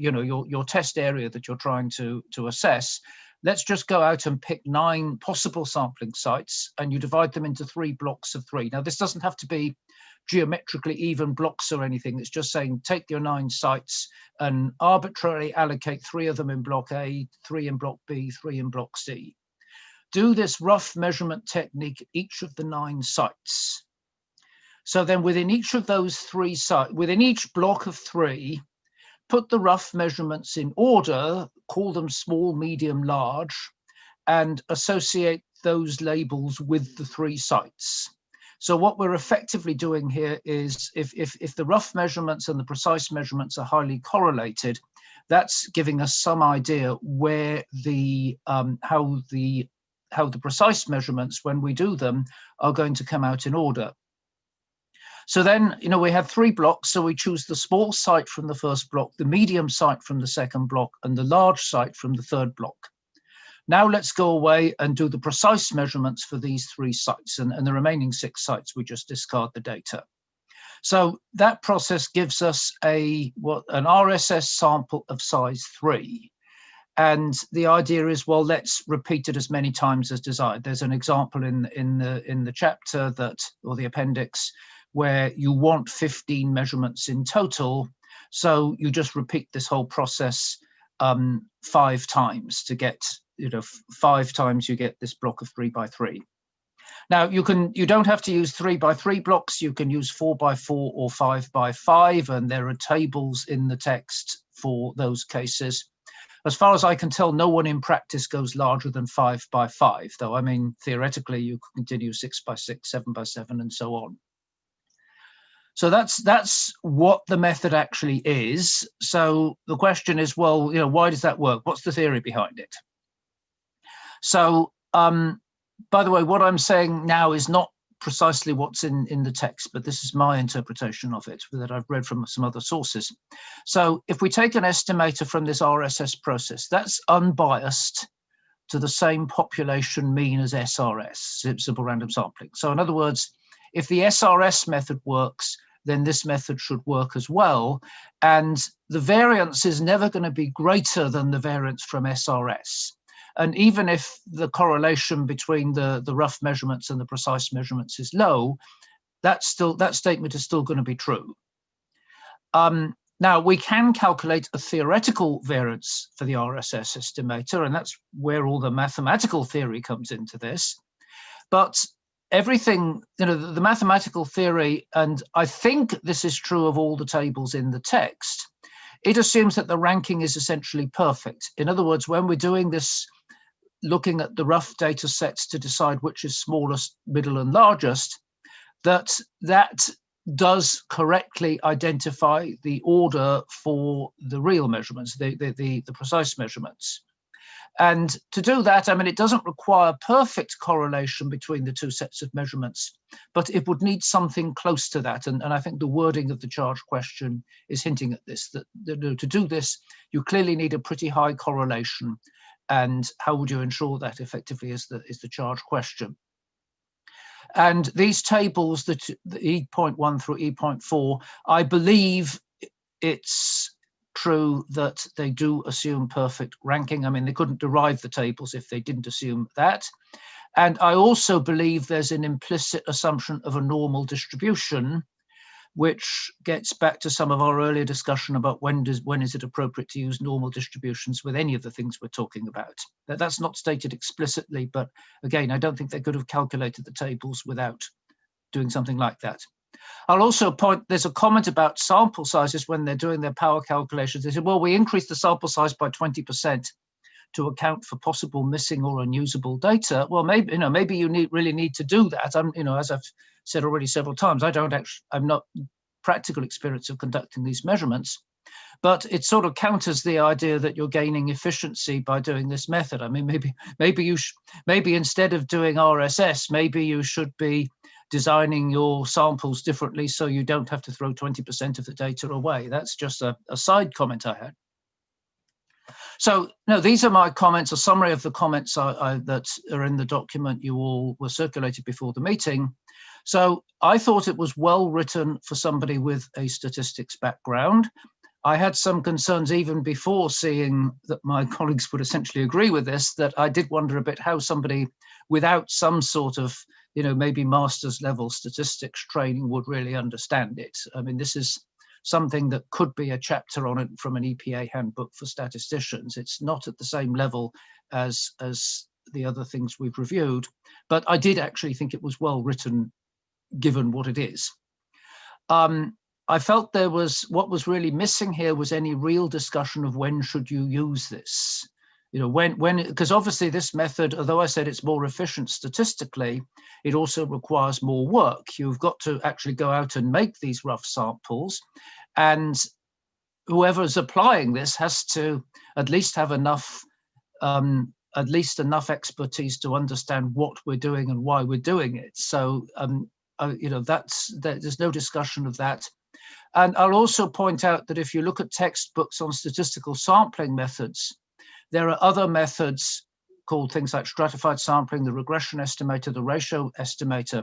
R: test area that you're trying to assess. Let's just go out and pick 9 possible sampling sites, and you divide them into 3 blocks of 3. Now, this doesn't have to be geometrically even blocks or anything. It's just saying take your 9 sites and arbitrarily allocate 3 of them in block A, 3 in block B, 3 in block C. Do this rough measurement technique at each of the 9 sites. So then within each of those 3 sites, within each block of 3, put the rough measurements in order, call them small, medium, large, and associate those labels with the 3 sites. So what we're effectively doing here is if the rough measurements and the precise measurements are highly correlated, that's giving us some idea where how the precise measurements, when we do them, are going to come out in order. So then, we have 3 blocks. So we choose the small site from the first block, the medium site from the second block, and the large site from the third block. Now let's go away and do the precise measurements for these 3 sites, and the remaining 6 sites, we just discard the data. So that process gives us an RSS sample of size 3. And the idea is, well, let's repeat it as many times as desired. There's an example in the chapter or the appendix, where you want 15 measurements in total. So you just repeat this whole process 5 times to get, 5 times you get this block of 3 by 3. Now you don't have to use 3x3 blocks. You can use 4x4 or 5x5, and there are tables in the text for those cases. As far as I can tell, no one in practice goes larger than 5x5, though. I mean, theoretically, you can continue 6x6, 7x7, and so on. So that's what the method actually is. So the question is, well, why does that work? What's the theory behind it? So, by the way, what I'm saying now is not precisely what's in the text, but this is my interpretation of it that I've read from some other sources. So if we take an estimator from this RSS process, that's unbiased to the same population mean as SRS, simple random sampling. So in other words, if the SRS method works, then this method should work as well. And the variance is never going to be greater than the variance from SRS. And even if the correlation between the rough measurements and the precise measurements is low, that statement is still going to be true. Now, we can calculate a theoretical variance for the RSS estimator, and that's where all the mathematical theory comes into this. But everything, the mathematical theory, and I think this is true of all the tables in the text, it assumes that the ranking is essentially perfect. In other words, when we're doing this, looking at the rough data sets to decide which is smallest, middle, and largest, that does correctly identify the order for the real measurements, the precise measurements. And to do that, I mean, it doesn't require perfect correlation between the two sets of measurements, but it would need something close to that. And I think the wording of the charge question is hinting at this, that to do this, you clearly need a pretty high correlation. And how would you ensure that effectively is the charge question. And these tables, the E.1 through E.4, I believe it's true that they do assume perfect ranking. I mean, they couldn't derive the tables if they didn't assume that. And I also believe there's an implicit assumption of a normal distribution, which gets back to some of our earlier discussion about when is it appropriate to use normal distributions with any of the things we're talking about. That's not stated explicitly, but again, I don't think they could have calculated the tables without doing something like that. I'll also point, there's a comment about sample sizes when they're doing their power calculations. They said, well, we increased the sample size by 20% to account for possible missing or unusable data. Well, maybe you really need to do that. As I've said already several times, I'm not practical experience of conducting these measurements, but it sort of counters the idea that you're gaining efficiency by doing this method. I mean, maybe instead of doing RSS, maybe you should be designing your samples differently so you don't have to throw 20% of the data away. That's just a side comment I had. So, no, these are my comments, a summary of the comments that are in the document you all were circulated before the meeting. So I thought it was well written for somebody with a statistics background. I had some concerns even before seeing that my colleagues would essentially agree with this, that I did wonder a bit how somebody without some sort of, maybe master's level statistics training would really understand it. I mean, this is something that could be a chapter on it from an EPA handbook for statisticians. It's not at the same level as the other things we've reviewed, but I did actually think it was well written given what it is. I felt what was really missing here was any real discussion of when should you use this. Because obviously this method, although I said it's more efficient statistically, it also requires more work. You've got to actually go out and make these rough samples, and whoever's applying this has to at least have enough expertise to understand what we're doing and why we're doing it. So there's no discussion of that. And I'll also point out that if you look at textbooks on statistical sampling methods, there are other methods called things like stratified sampling, the regression estimator, the ratio estimator,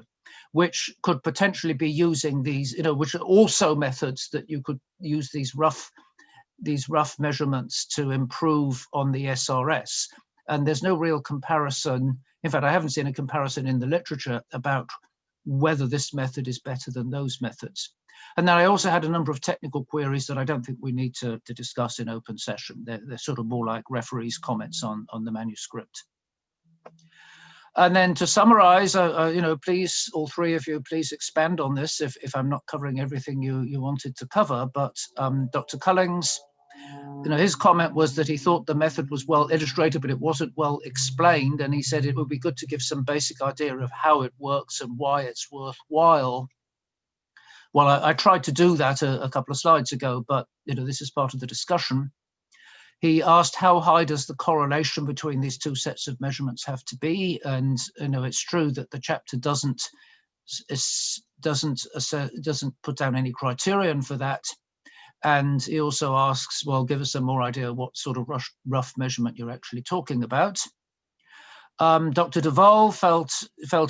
R: which could potentially be using these, which are also methods that you could use these rough measurements to improve on the SRS. And there's no real comparison. In fact, I haven't seen a comparison in the literature about whether this method is better than those methods. And then I also had a number of technical queries that I don't think we need to discuss in open session. They're sort of more like referees' comments on the manuscript. And then to summarize, please, all three of you, please expand on this if I'm not covering everything you wanted to cover. But Dr. Cullings, his comment was that he thought the method was well illustrated, but it wasn't well explained. And he said it would be good to give some basic idea of how it works and why it's worthwhile. Well, I tried to do that a couple of slides ago, but this is part of the discussion. He asked how high does the correlation between these two sets of measurements have to be, and it's true that the chapter doesn't put down any criterion for that. And he also asks, well, give us some more idea what sort of rough measurement you're actually talking about. Dr. Duval felt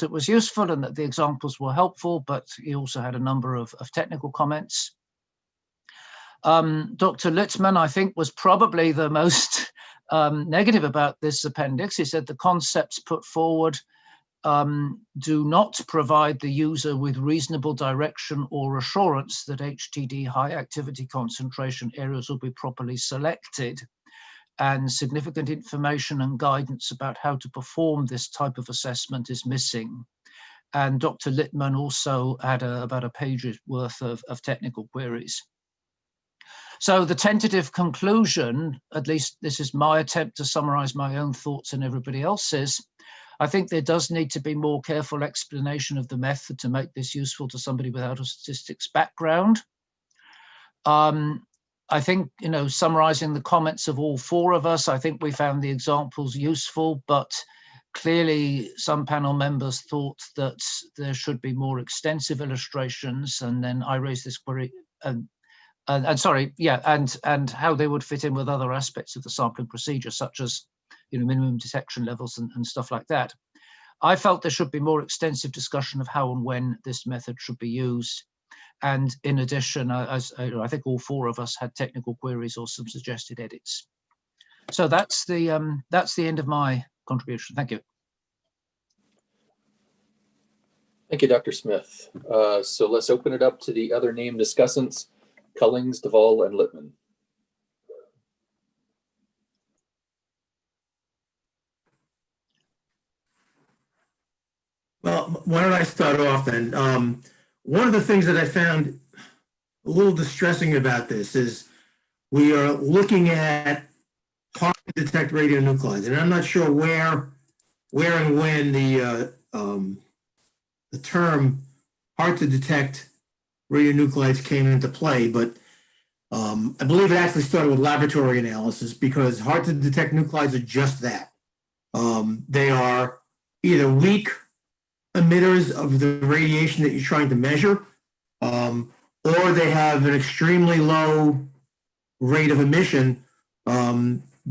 R: it was useful and that the examples were helpful, but he also had a number of technical comments. Dr. Littman, I think, was probably the most negative about this appendix. He said the concepts put forward do not provide the user with reasonable direction or assurance that HTD high activity concentration areas will be properly selected, and significant information and guidance about how to perform this type of assessment is missing. And Dr. Littman also had about a page's worth of technical queries. So the tentative conclusion, at least this is my attempt to summarize my own thoughts and everybody else's, I think there does need to be more careful explanation of the method to make this useful to somebody without a statistics background. I think, summarizing the comments of all four of us, I think we found the examples useful, but clearly some panel members thought that there should be more extensive illustrations. And then I raised this query, and how they would fit in with other aspects of the sampling procedure, such as minimum detection levels and stuff like that. I felt there should be more extensive discussion of how and when this method should be used. And in addition, I think all four of us had technical queries or some suggested edits. So that's the end of my contribution. Thank you.
F: Thank you, Dr. Smith. So let's open it up to the other named discussants, Cullings, Duval, and Littman.
Q: Well, why don't I start off then? One of the things that I found a little distressing about this is we are looking at hard to detect radionuclides, and I'm not sure where and when the term hard to detect radionuclides came into play, but I believe it actually started with laboratory analysis, because hard to detect nuclides are just that. They are either weak emitters of the radiation that you're trying to measure, or they have an extremely low rate of emission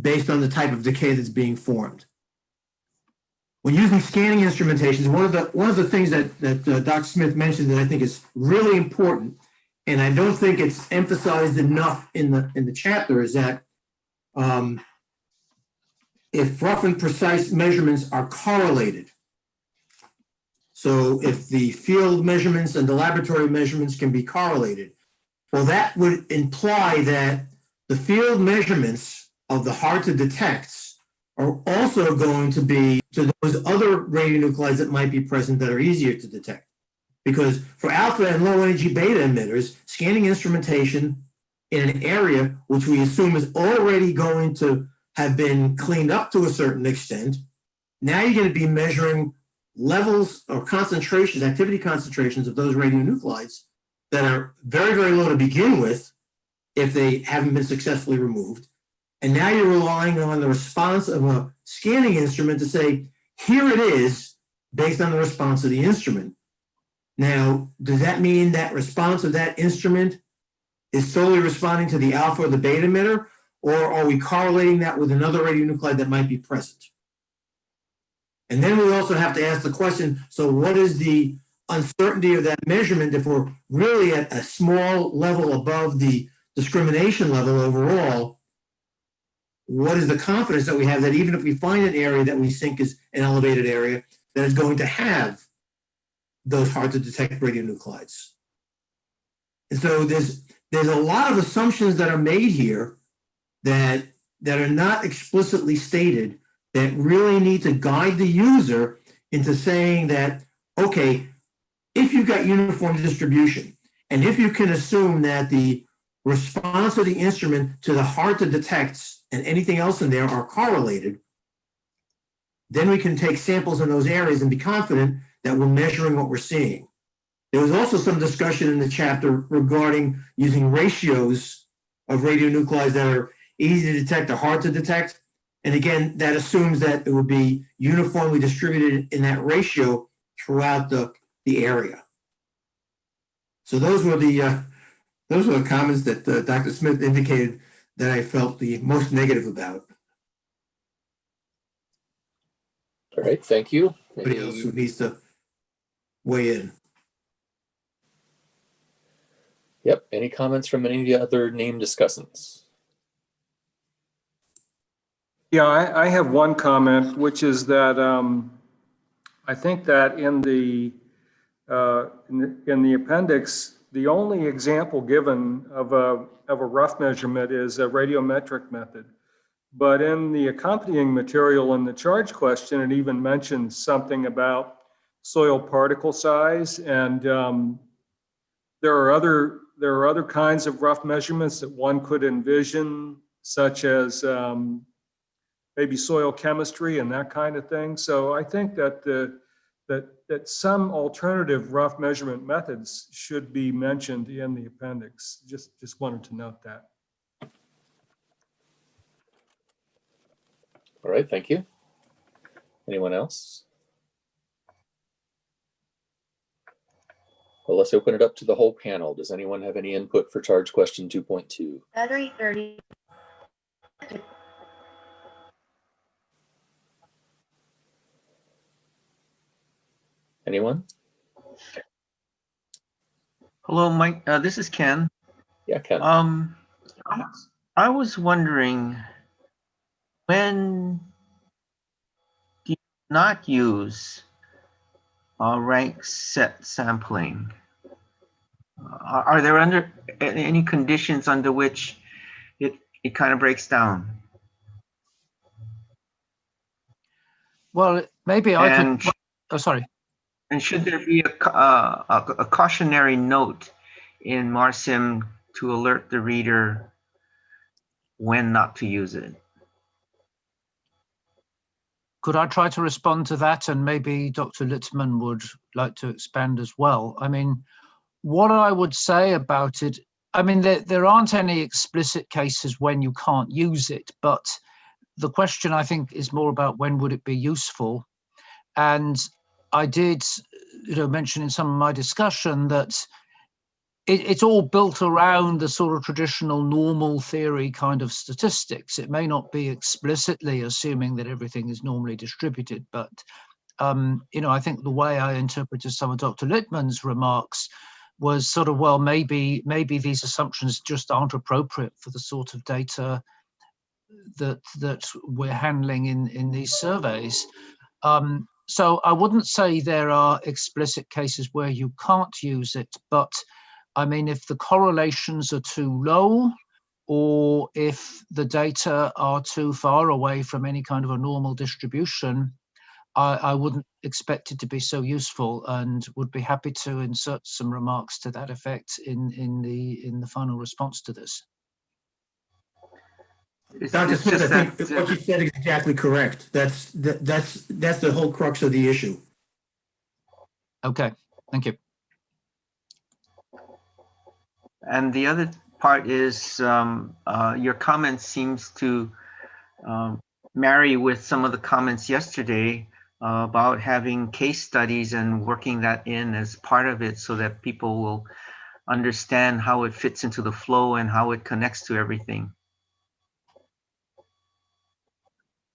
Q: based on the type of decay that's being formed. When using scanning instrumentations, one of the things that Dr. Smith mentioned that I think is really important, and I don't think it's emphasized enough in the chapter, is that if rough and precise measurements are correlated, so if the field measurements and the laboratory measurements can be correlated, well, that would imply that the field measurements of the hard to detects are also going to be to those other radionuclides that might be present that are easier to detect. Because for alpha and low energy beta emitters, scanning instrumentation in an area which we assume is already going to have been cleaned up to a certain extent, now you're going to be measuring levels or concentrations, activity concentrations of those radionuclides that are very, very low to begin with if they haven't been successfully removed. And now you're relying on the response of a scanning instrument to say, here it is, based on the response of the instrument. Now, does that mean that response of that instrument is solely responding to the alpha or the beta emitter, or are we correlating that with another radionuclide that might be present? And then we also have to ask the question, so what is the uncertainty of that measurement if we're really at a small level above the discrimination level overall? What is the confidence that we have that even if we find an area that we think is an elevated area, that is going to have those hard to detect radionuclides? And so there's a lot of assumptions that are made here that are not explicitly stated, that really need to guide the user into saying that, okay, if you've got uniform distribution, and if you can assume that the response of the instrument to the hard to detects and anything else in there are correlated, then we can take samples in those areas and be confident that we're measuring what we're seeing. There was also some discussion in the chapter regarding using ratios of radionuclides that are easy to detect or hard to detect. And again, that assumes that it would be uniformly distributed in that ratio throughout the area. So those were the comments that Dr. Smith indicated that I felt the most negative about.
F: All right, thank you.
Q: Anybody else who needs to weigh in?
F: Yep, any comments from any of the other named discussants?
T: Yeah, I have one comment, which is that I think that in the appendix, the only example given of a rough measurement is a radiometric method. But in the accompanying material in the charge question, it even mentions something about soil particle size, and there are other kinds of rough measurements that one could envision, such as maybe soil chemistry and that kind of thing. So I think that that some alternative rough measurement methods should be mentioned in the appendix. Just wanted to note that.
F: All right, thank you. Anyone else? Well, let's open it up to the whole panel. Does anyone have any input for charge question 2.2?
U: Battery 30.
F: Anyone?
L: Hello, Mike. This is Ken.
F: Yeah, Ken.
L: I was wondering, when do you not use rank set sampling? Are there any conditions under which it kind of breaks down?
R: Well, maybe I could. Oh, sorry.
L: And should there be a cautionary note in MARSSIM to alert the reader when not to use it?
R: Could I try to respond to that? And maybe Dr. Littman would like to expand as well. I mean, what I would say about it, I mean, there aren't any explicit cases when you can't use it, but the question I think is more about when would it be useful. And I did, mention in some of my discussion that it's all built around the sort of traditional normal theory kind of statistics. It may not be explicitly assuming that everything is normally distributed, but I think the way I interpreted some of Dr. Littman's remarks was sort of, well, maybe these assumptions just aren't appropriate for the sort of data that we're handling in these surveys. So I wouldn't say there are explicit cases where you can't use it, but I mean, if the correlations are too low, or if the data are too far away from any kind of a normal distribution, I wouldn't expect it to be so useful, and would be happy to insert some remarks to that effect in the final response to this.
Q: Dr. Smith, I think what you said is exactly correct. That's the whole crux of the issue.
R: Okay, thank you.
L: And the other part is your comment seems to marry with some of the comments yesterday about having case studies and working that in as part of it so that people will understand how it fits into the flow and how it connects to everything.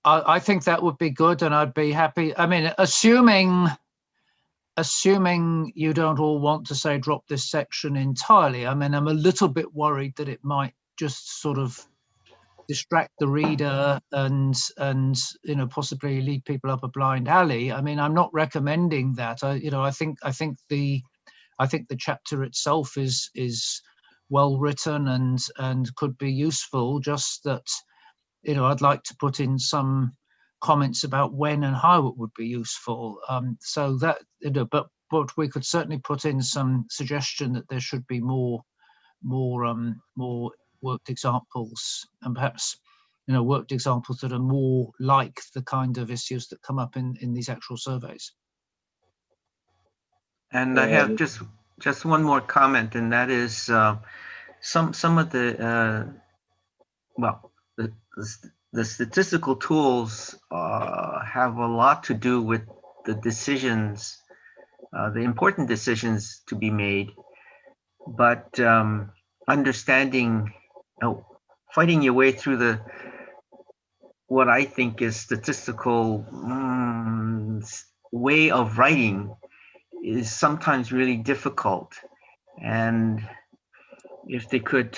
R: I think that would be good, and I'd be happy. I mean, assuming you don't all want to say drop this section entirely. I mean, I'm a little bit worried that it might just sort of distract the reader and possibly lead people up a blind alley. I mean, I'm not recommending that. I think the chapter itself is well written and could be useful. Just that I'd like to put in some comments about when and how it would be useful. So that, but we could certainly put in some suggestion that there should be more worked examples, and perhaps worked examples that are more like the kind of issues that come up in these actual surveys.
L: And I have just one more comment, and that is some of the the statistical tools have a lot to do with the decisions, the important decisions to be made, but understanding, fighting your way through what I think is statistical way of writing is sometimes really difficult. And if they could,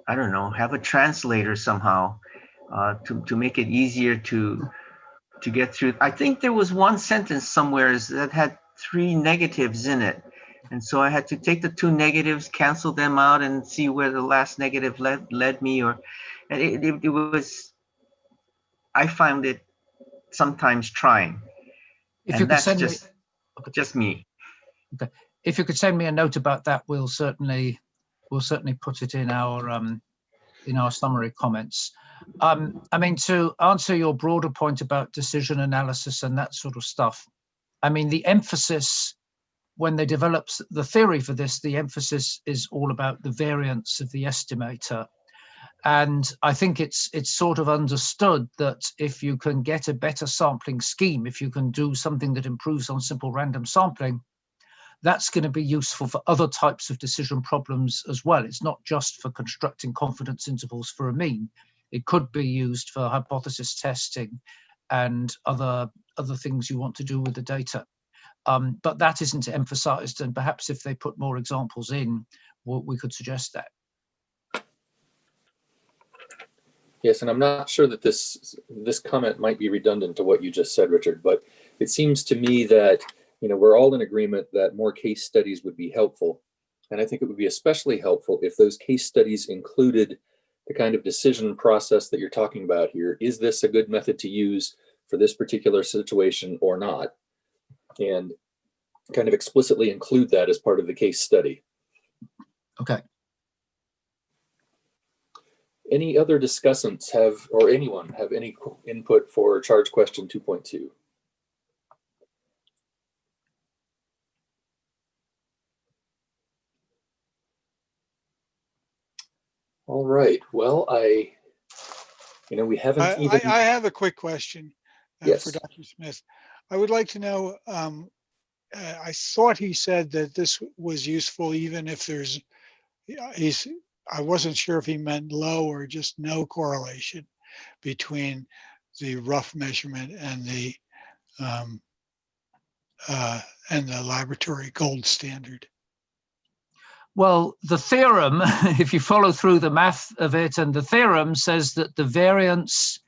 L: I don't know, have a translator somehow to make it easier to get through. I think there was one sentence somewhere that had 3 negatives in it. And so I had to take the 2 negatives, cancel them out, and see where the last negative led me. Or it was, I found it sometimes trying.
R: If
L: and
R: you could
L: that's
R: send
L: just me.
R: Okay. If you could send me a note about that, we'll certainly put it in our summary comments. I mean, to answer your broader point about decision analysis and that sort of stuff, I mean, the emphasis when they developed the theory for this, the emphasis is all about the variance of the estimator. And I think it's sort of understood that if you can get a better sampling scheme, if you can do something that improves on simple random sampling, that's going to be useful for other types of decision problems as well. It's not just for constructing confidence intervals for a mean. It could be used for hypothesis testing and other things you want to do with the data. But that isn't emphasized, and perhaps if they put more examples in, we could suggest that.
F: Yes, and I'm not sure that this comment might be redundant to what you just said, Richard, but it seems to me that we're all in agreement that more case studies would be helpful. And I think it would be especially helpful if those case studies included the kind of decision process that you're talking about here. Is this a good method to use for this particular situation or not? And kind of explicitly include that as part of the case study.
R: Okay.
F: Any other discussants or anyone have any input for charge question 2.2? All right. Well, we haven't even.
U: I have a quick question
F: Yes.
U: for Dr. Smith. I would like to know, I thought he said that this was useful even if I wasn't sure if he meant low or just no correlation between the rough measurement and the laboratory gold standard.
R: Well, the theorem, if you follow through the math of it, and the theorem says that the variance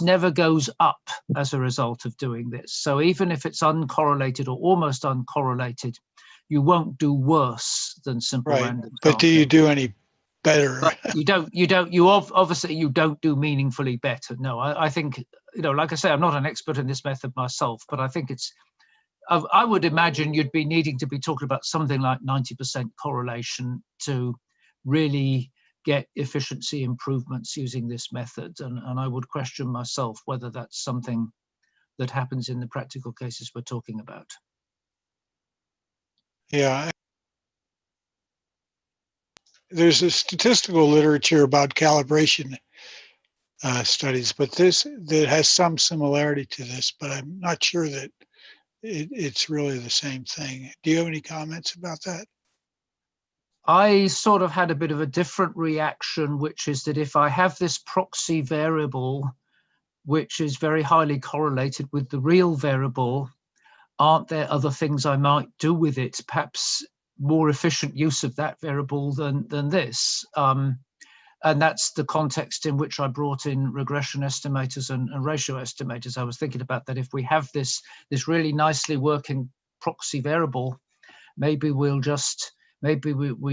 R: never goes up as a result of doing this. So even if it's uncorrelated or almost uncorrelated, you won't do worse than simple random sampling.
U: But do you do any better?
R: But obviously you don't do meaningfully better. No, I think, like I say, I'm not an expert in this method myself, but I think I would imagine you'd be needing to be talking about something like 90% correlation to really get efficiency improvements using this method. And I would question myself whether that's something that happens in the practical cases we're talking about.
U: Yeah. There's a statistical literature about calibration studies, but that has some similarity to this, but I'm not sure that it's really the same thing. Do you have any comments about that?
R: I sort of had a bit of a different reaction, which is that if I have this proxy variable, which is very highly correlated with the real variable, aren't there other things I might do with it? Perhaps more efficient use of that variable than this. And that's the context in which I brought in regression estimators and ratio estimators. I was thinking about that if we have this really nicely working proxy variable, maybe we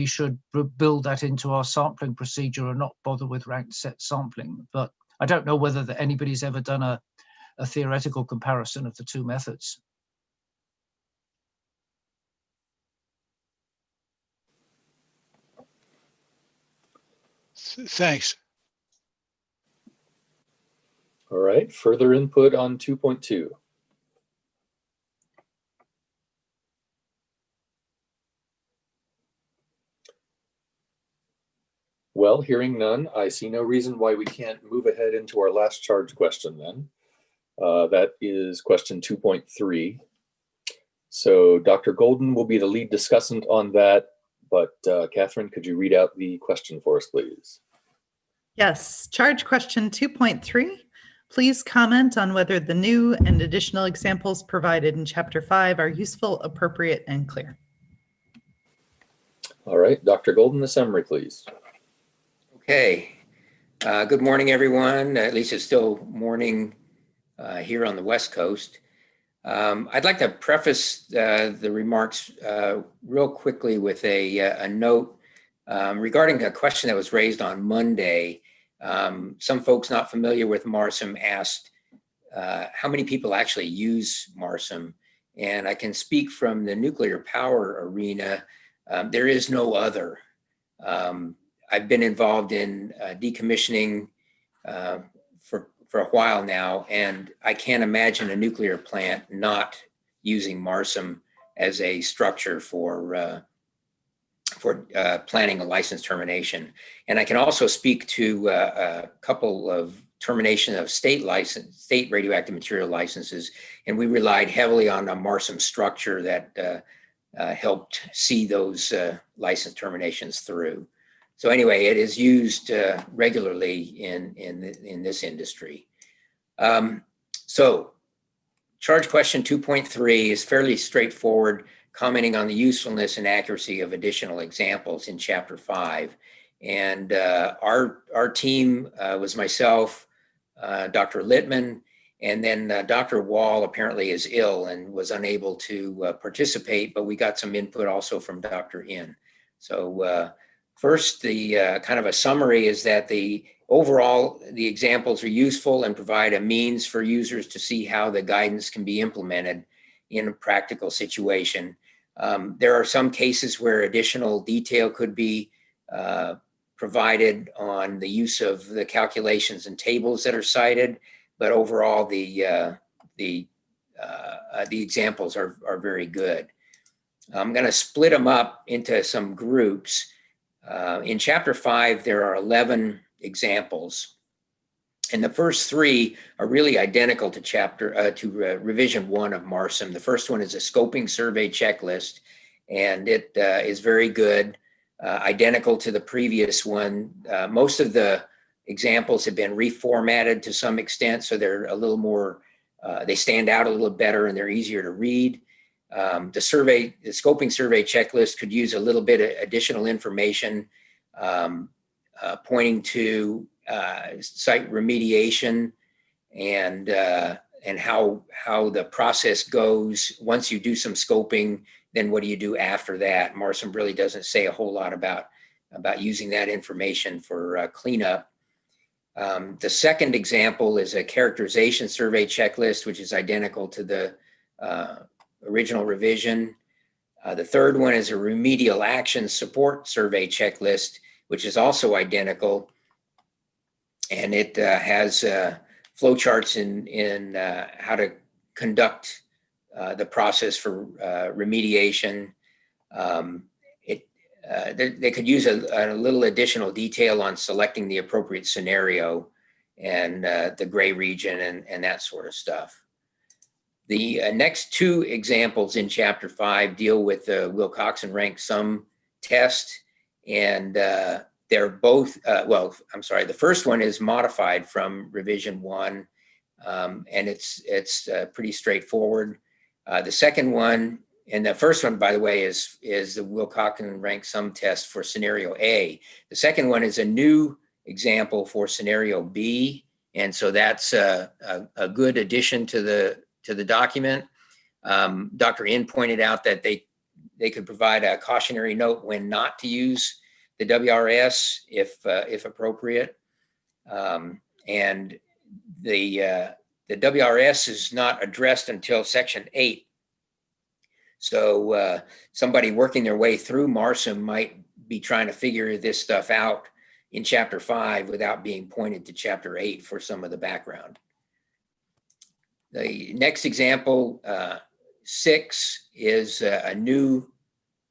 R: should build that into our sampling procedure and not bother with ranked set sampling. But I don't know whether anybody's ever done a theoretical comparison of the two methods.
U: Thanks.
F: All right, further input on 2.2. Well, hearing none, I see no reason why we can't move ahead into our last charge question then. That is question 2.3. So Dr. Golden will be the lead discussant on that, but Catherine, could you read out the question for us, please?
G: Yes, charge question 2.3. Please comment on whether the new and additional examples provided in Chapter 5 are useful, appropriate, and clear.
F: All right, Dr. Golden, the summary, please.
J: Okay. Good morning, everyone. At least it's still morning here on the West Coast. I'd like to preface the remarks real quickly with a note regarding a question that was raised on Monday. Some folks not familiar with MARSSIM asked how many people actually use MARSSIM. And I can speak from the nuclear power arena. There is no other. I've been involved in decommissioning for a while now, and I can't imagine a nuclear plant not using MARSSIM as a structure for planning a license termination. And I can also speak to a couple of termination of state radioactive material licenses, and we relied heavily on a MARSSIM structure that helped see those license terminations through. So anyway, it is used regularly in this industry. So charge question 2.3 is fairly straightforward, commenting on the usefulness and accuracy of additional examples in Chapter 5. And our team was myself, Dr. Littman, and then Dr. Wall apparently is ill and was unable to participate, but we got some input also from Dr. In. So first, the kind of a summary is that overall, the examples are useful and provide a means for users to see how the guidance can be implemented in a practical situation. There are some cases where additional detail could be provided on the use of the calculations and tables that are cited, but overall, the examples are very good. I'm going to split them up into some groups. In Chapter 5, there are 11 examples, and the first 3 are really identical to Revision 1 of MARSSIM. The first one is a scoping survey checklist, and it is very good, identical to the previous one. Most of the examples have been reformatted to some extent, so they're a little more, they stand out a little better and they're easier to read. The scoping survey checklist could use a little bit of additional information pointing to site remediation and how the process goes. Once you do some scoping, then what do you do after that? MARSSIM really doesn't say a whole lot about using that information for cleanup. The second example is a characterization survey checklist, which is identical to the original revision. The third one is a remedial action support survey checklist, which is also identical. And it has flowcharts in how to conduct the process for remediation. They could use a little additional detail on selecting the appropriate scenario and the gray region and that sort of stuff. The next 2 examples in Chapter 5 deal with the Wilcoxon rank sum test, and they're both, well, I'm sorry, the first one is modified from Revision 1, and it's pretty straightforward. The second one, and the first one, by the way, is the Wilcoxon rank sum test for scenario A. The second one is a new example for scenario B, and so that's a good addition to the document. Dr. In pointed out that they could provide a cautionary note when not to use the WRS if appropriate. And the WRS is not addressed until section 8. So somebody working their way through MARSSIM might be trying to figure this stuff out in chapter 5 without being pointed to chapter 8 for some of the background. The next example, 6, is a new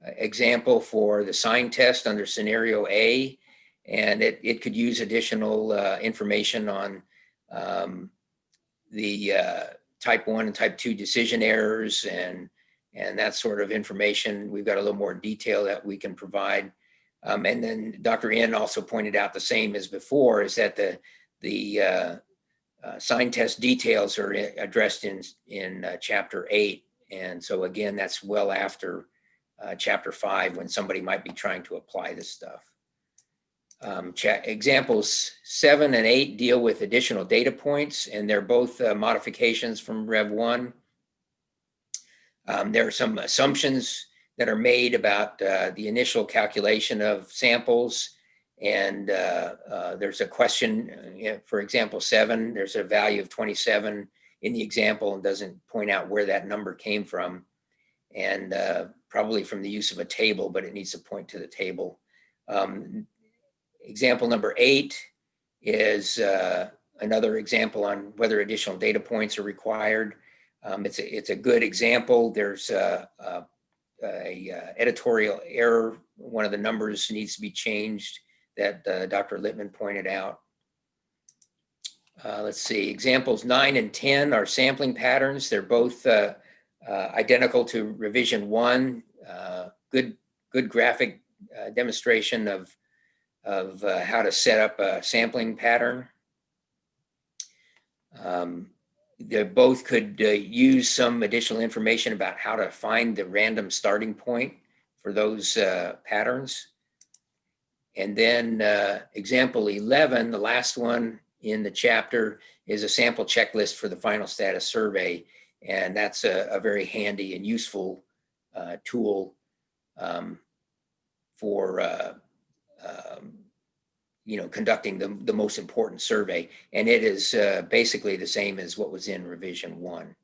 J: example for the sign test under scenario A, and it could use additional information on the type 1 and type 2 decision errors and that sort of information. We've got a little more detail that we can provide. And then Dr. N also pointed out the same as before, is that the sign test details are addressed in chapter 8. And so again, that's well after chapter 5 when somebody might be trying to apply this stuff. Examples 7 and 8 deal with additional data points, and they're both modifications from Rev 1. There are some assumptions that are made about the initial calculation of samples, and there's a question, for example 7, there's a value of 27 in the example and doesn't point out where that number came from, and probably from the use of a table, but it needs to point to the table. Example number 8 is another example on whether additional data points are required. It's a good example. There's a editorial error. One of the numbers needs to be changed that Dr. Littman pointed out. Let's see, examples 9 and 10 are sampling patterns. They're both identical to revision 1. Good graphic demonstration of how to set up a sampling pattern. They both could use some additional information about how to find the random starting point for those patterns. And then example 11, the last one in the chapter, is a sample checklist for the final status survey. And that's a very handy and useful tool for conducting the most important survey. And it is basically the same as what was in revision 1.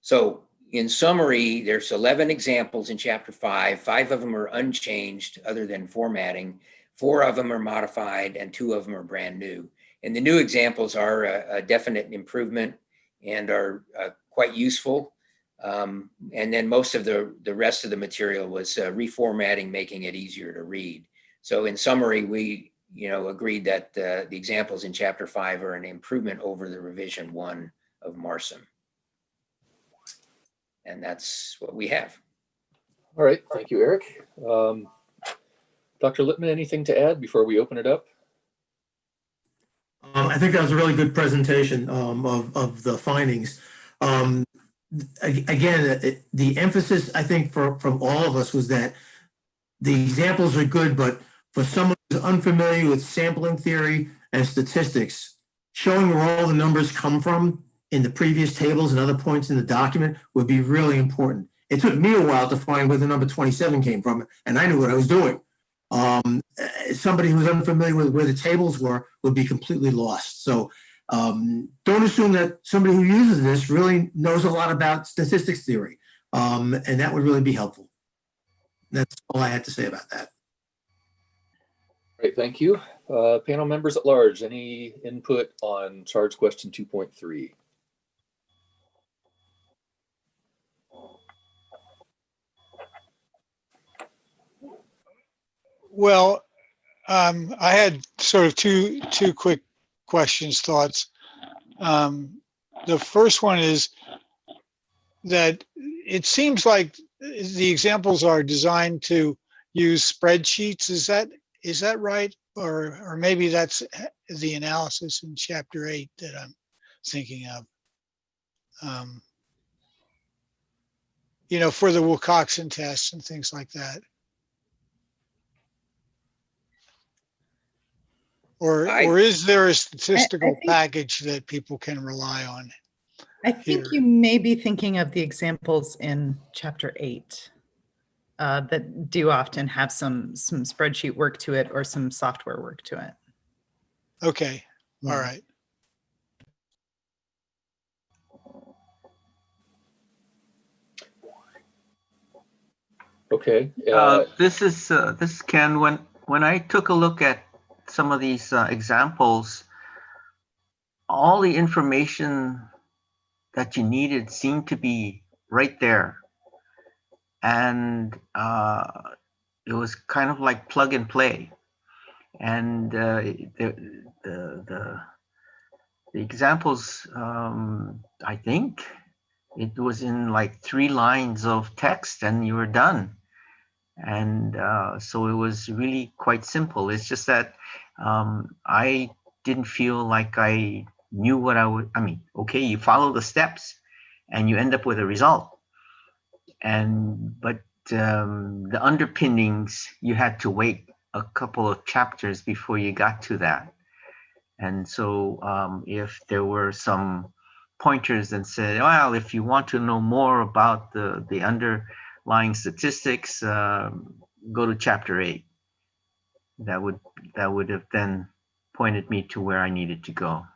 J: So in summary, there's 11 examples in chapter 5. 5 of them are unchanged other than formatting. 4 of them are modified and 2 of them are brand new. And the new examples are a definite improvement and are quite useful. And then most of the rest of the material was reformatting, making it easier to read. So in summary, we agreed that the examples in chapter 5 are an improvement over the revision 1 of MARSSIM. And that's what we have.
F: All right, thank you, Eric. Dr. Littman, anything to add before we open it up?
Q: I think that was a really good presentation of the findings. Again, the emphasis, I think, from all of us was that the examples are good, but for someone who's unfamiliar with sampling theory and statistics, showing where all the numbers come from in the previous tables and other points in the document would be really important. It took me a while to find where the number 27 came from, and I knew what I was doing. Somebody who's unfamiliar with where the tables were would be completely lost. So don't assume that somebody who uses this really knows a lot about statistics theory, and that would really be helpful. That's all I had to say about that.
F: Great, thank you. Panel members at large, any input on charge question 2.3?
U: Well, I had sort of two quick questions, thoughts. The first one is that it seems like the examples are designed to use spreadsheets. Is that right? Or maybe that's the analysis in chapter 8 that I'm thinking of. For the Wilcoxon tests and things like that. Or is there a statistical package that people can rely on?
G: I think you may be thinking of the examples in chapter 8 that do often have some spreadsheet work to it or some software work to it.
U: Okay, all right.
F: Okay.
L: This is Ken. When I took a look at some of these examples, all the information that you needed seemed to be right there, and it was kind of like plug and play. And the examples, I think it was in like 3 lines of text, and you were done. And so it was really quite simple. It's just that I didn't feel like I knew what I would. I mean, okay, you follow the steps, and you end up with a result. But the underpinnings, you had to wait a couple of chapters before you got to that. And so if there were some pointers that said, well, if you want to know more about the underlying statistics, go to chapter 8. That would have then pointed me to where I needed to go.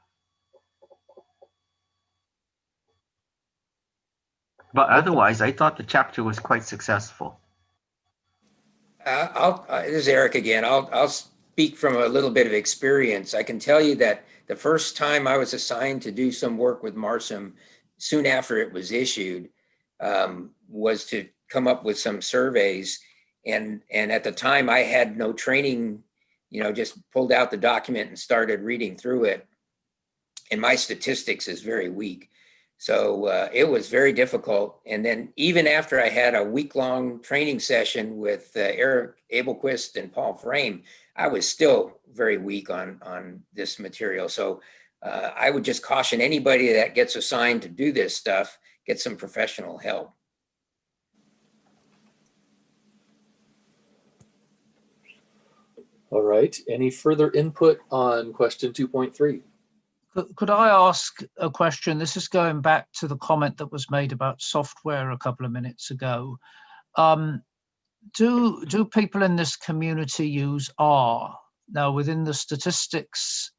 L: But otherwise, I thought the chapter was quite successful.
J: This is Eric again. I'll speak from a little bit of experience. I can tell you that the first time I was assigned to do some work with MARSSIM, soon after it was issued, was to come up with some surveys. And at the time I had no training, just pulled out the document and started reading through it. And my statistics is very weak. So it was very difficult. And then even after I had a week-long training session with Eric Abelquist and Paul Frame, I was still very weak on this material. So I would just caution anybody that gets assigned to do this stuff, get some professional help.
F: All right. Any further input on question 2.3?
R: Could I ask a question? This is going back to the comment that was made about software a couple of minutes ago. Do people in this community use R? Now, within the statistics,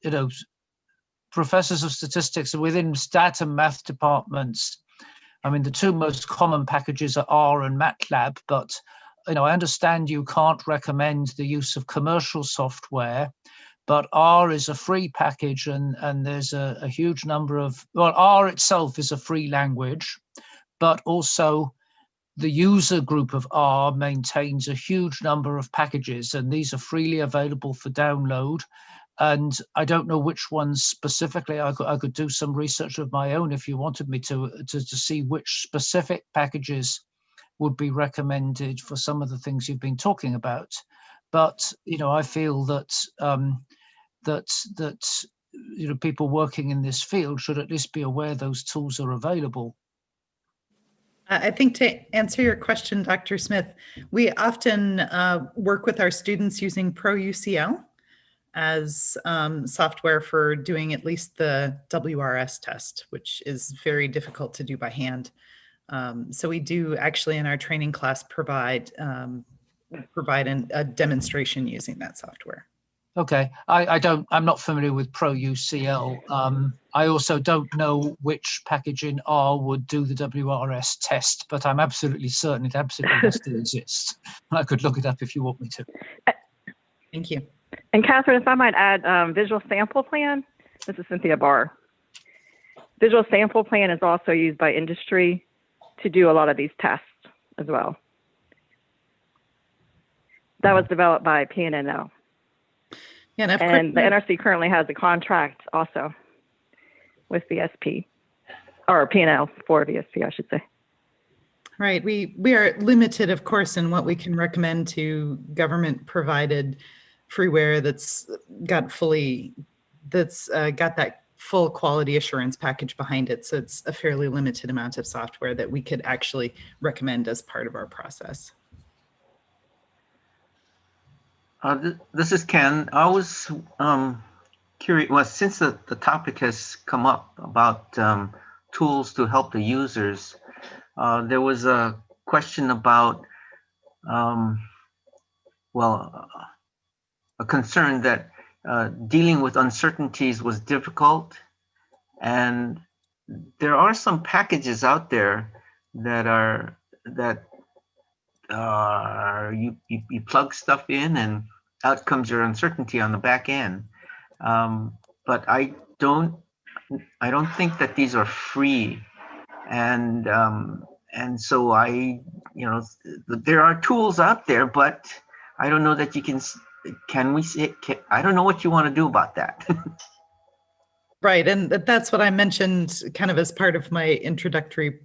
R: professors of statistics within stat and math departments, I mean, the 2 most common packages are R and MATLAB, but I understand you can't recommend the use of commercial software. But R is a free package, and there's a huge number of, well, R itself is a free language, but also the user group of R maintains a huge number of packages, and these are freely available for download. And I don't know which ones specifically. I could do some research of my own if you wanted me to see which specific packages would be recommended for some of the things you've been talking about. But I feel that people working in this field should at least be aware those tools are available.
G: I think to answer your question, Dr. Smith, we often work with our students using ProUCL as software for doing at least the WRS test, which is very difficult to do by hand. So we do actually in our training class provide a demonstration using that software.
R: Okay, I'm not familiar with ProUCL. I also don't know which package in R would do the WRS test, but I'm absolutely certain it absolutely has to exist. I could look it up if you want me to.
G: Thank you.
C: And Catherine, if I might add, Visual Sample Plan. This is Cynthia Barr. Visual Sample Plan is also used by industry to do a lot of these tests as well. That was developed by PNNL.
G: Yeah,
C: and the NRC currently has a contract also with VSP, or PNL for VSP, I should say.
G: Right. We are limited, of course, in what we can recommend to government provided freeware that's got that full quality assurance package behind it. So it's a fairly limited amount of software that we could actually recommend as part of our process.
L: This is Ken. I was curious, well, since the topic has come up about tools to help the users, there was a question about, a concern that dealing with uncertainties was difficult. And there are some packages out there that you plug stuff in and out comes your uncertainty on the back end. But I don't think that these are free, and so there are tools out there, but I don't know that you can we say, I don't know what you want to do about that.
G: Right, and that's what I mentioned kind of as part of my introductory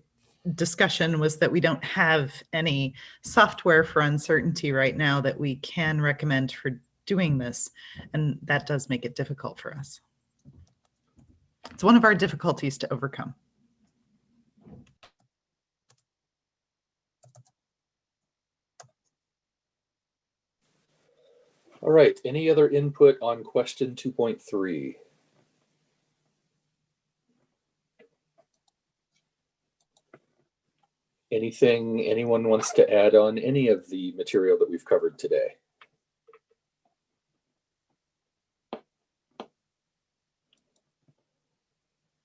G: discussion, was that we don't have any software for uncertainty right now that we can recommend for doing this, and that does make it difficult for us. It's one of our difficulties to overcome.
F: All right, any other input on question 2.3? Anything anyone wants to add on any of the material that we've covered today?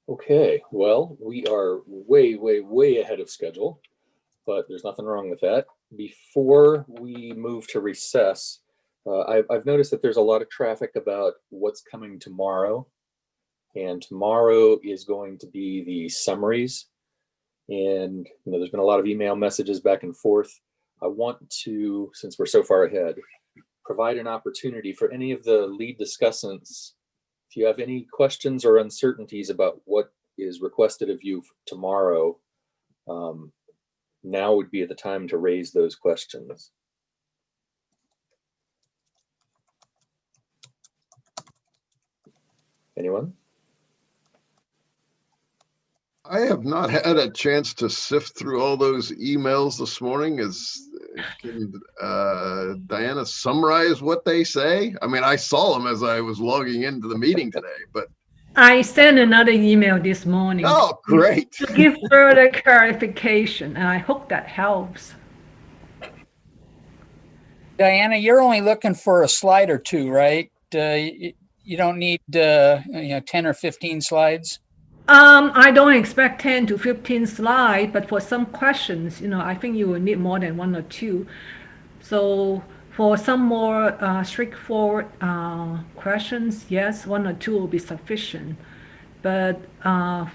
F: Okay, well, we are way ahead of schedule, but there's nothing wrong with that. Before we move to recess, I've noticed that there's a lot of traffic about what's coming tomorrow, and tomorrow is going to be the summaries. And there's been a lot of email messages back and forth. I want to, since we're so far ahead, provide an opportunity for any of the lead discussants. If you have any questions or uncertainties about what is requested of you tomorrow, now would be the time to raise those questions. Anyone?
P: I have not had a chance to sift through all those emails this morning. Can Diana summarize what they say? I mean, I saw them as I was logging into the meeting today, but.
A: I sent another email this morning.
P: Oh, great.
A: To give further clarification, and I hope that helps.
D: Diana, you're only looking for a slide or two, right? You don't need 10 or 15 slides.
A: I don't expect 10 to 15 slides, but for some questions, I think you will need more than 1 or 2. So for some more straightforward questions, yes, 1 or 2 will be sufficient. But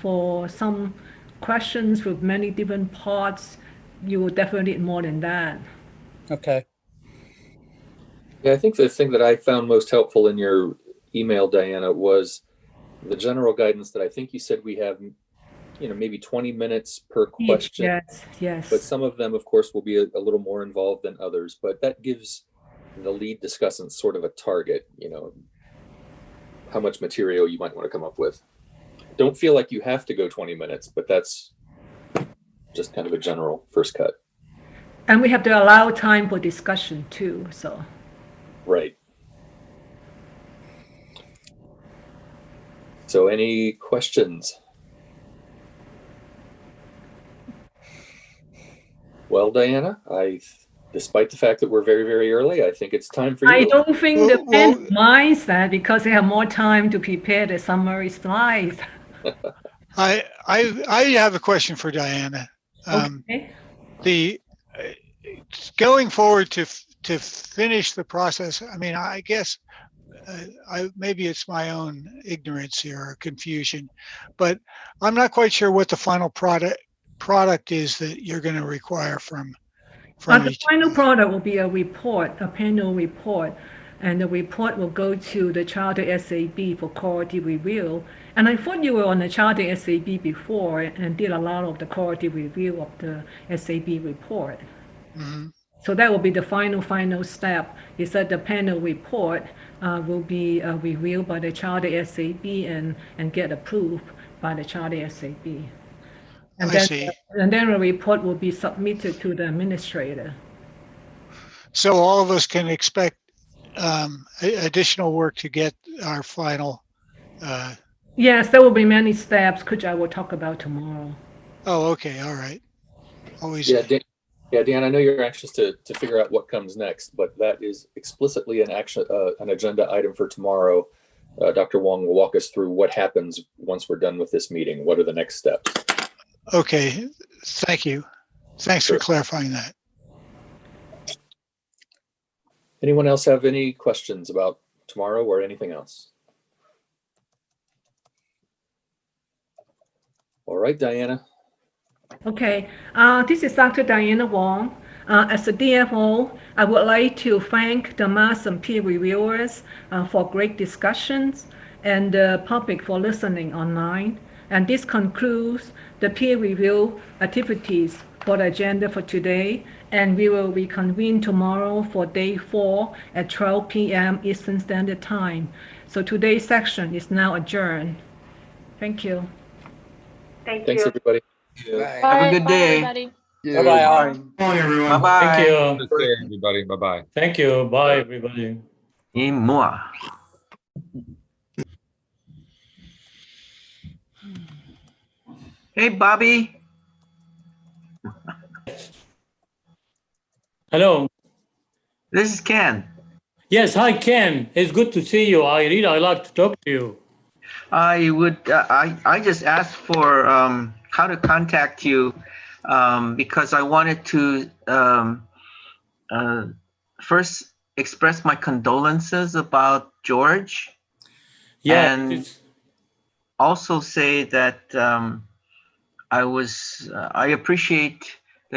A: for some questions with many different parts, you will definitely need more than that.
D: Okay.
F: Yeah, I think the thing that I found most helpful in your email, Diana, was the general guidance that I think you said we have, maybe 20 minutes per question.
A: Yes.
F: But some of them, of course, will be a little more involved than others. But that gives the lead discussant sort of a target, how much material you might want to come up with. Don't feel like you have to go 20 minutes, but that's just kind of a general first cut.
A: And we have to allow time for discussion too, so.
F: Right. So any questions? Well, Diana, despite the fact that we're very early, I think it's time for you.
A: I don't think the pen minds that because they have more time to prepare the summary slides.
U: I have a question for Diana.
A: Okay.
U: Going forward to finish the process, I mean, I guess maybe it's my own ignorance here or confusion, but I'm not quite sure what the final product is that you're going to require from
A: The final product will be a report, a panel report, and the report will go to the Charter SAB for quality review. And I thought you were on the Charter SAB before and did a lot of the quality review of the SAB report.
U: Mm-hmm.
A: So that will be the final step, is that the panel report will be reviewed by the Charter SAB and get approved by the Charter SAB. And then the report will be submitted to the administrator.
U: So all of us can expect additional work to get our final.
A: Yes, there will be many steps, which I will talk about tomorrow.
U: Oh, okay, all right. Always.
F: Yeah, Dan, I know you're anxious to figure out what comes next, but that is explicitly an agenda item for tomorrow. Dr. Wong will walk us through what happens once we're done with this meeting. What are the next steps?
U: Okay, thank you. Thanks for clarifying that.
F: Anyone else have any questions about tomorrow or anything else? All right, Diana.
A: Okay, this is Dr. Diana Wong. As a DFO, I would like to thank the MARSSIM peer reviewers for great discussions and the public for listening online. And this concludes the peer review activities for the agenda for today. And we will reconvene tomorrow for day 4 at 12 p.m. Eastern Standard Time. So today's section is now adjourned. Thank you.
F: Thanks, everybody.
L: Have a good day.
D: Bye-bye, all.
Q: Bye, everyone.
L: Bye-bye.
E: Thank you. Take care, everybody. Bye-bye.
B: Thank you. Bye, everybody.
L: Imua. Hey, Bobby.
B: Hello.
L: This is Ken.
B: Yes, hi, Ken. It's good to see you. I like to talk to you.
L: I would. I just asked for how to contact you because I wanted to first express my condolences about George.
B: Yeah,
L: And also say that I appreciate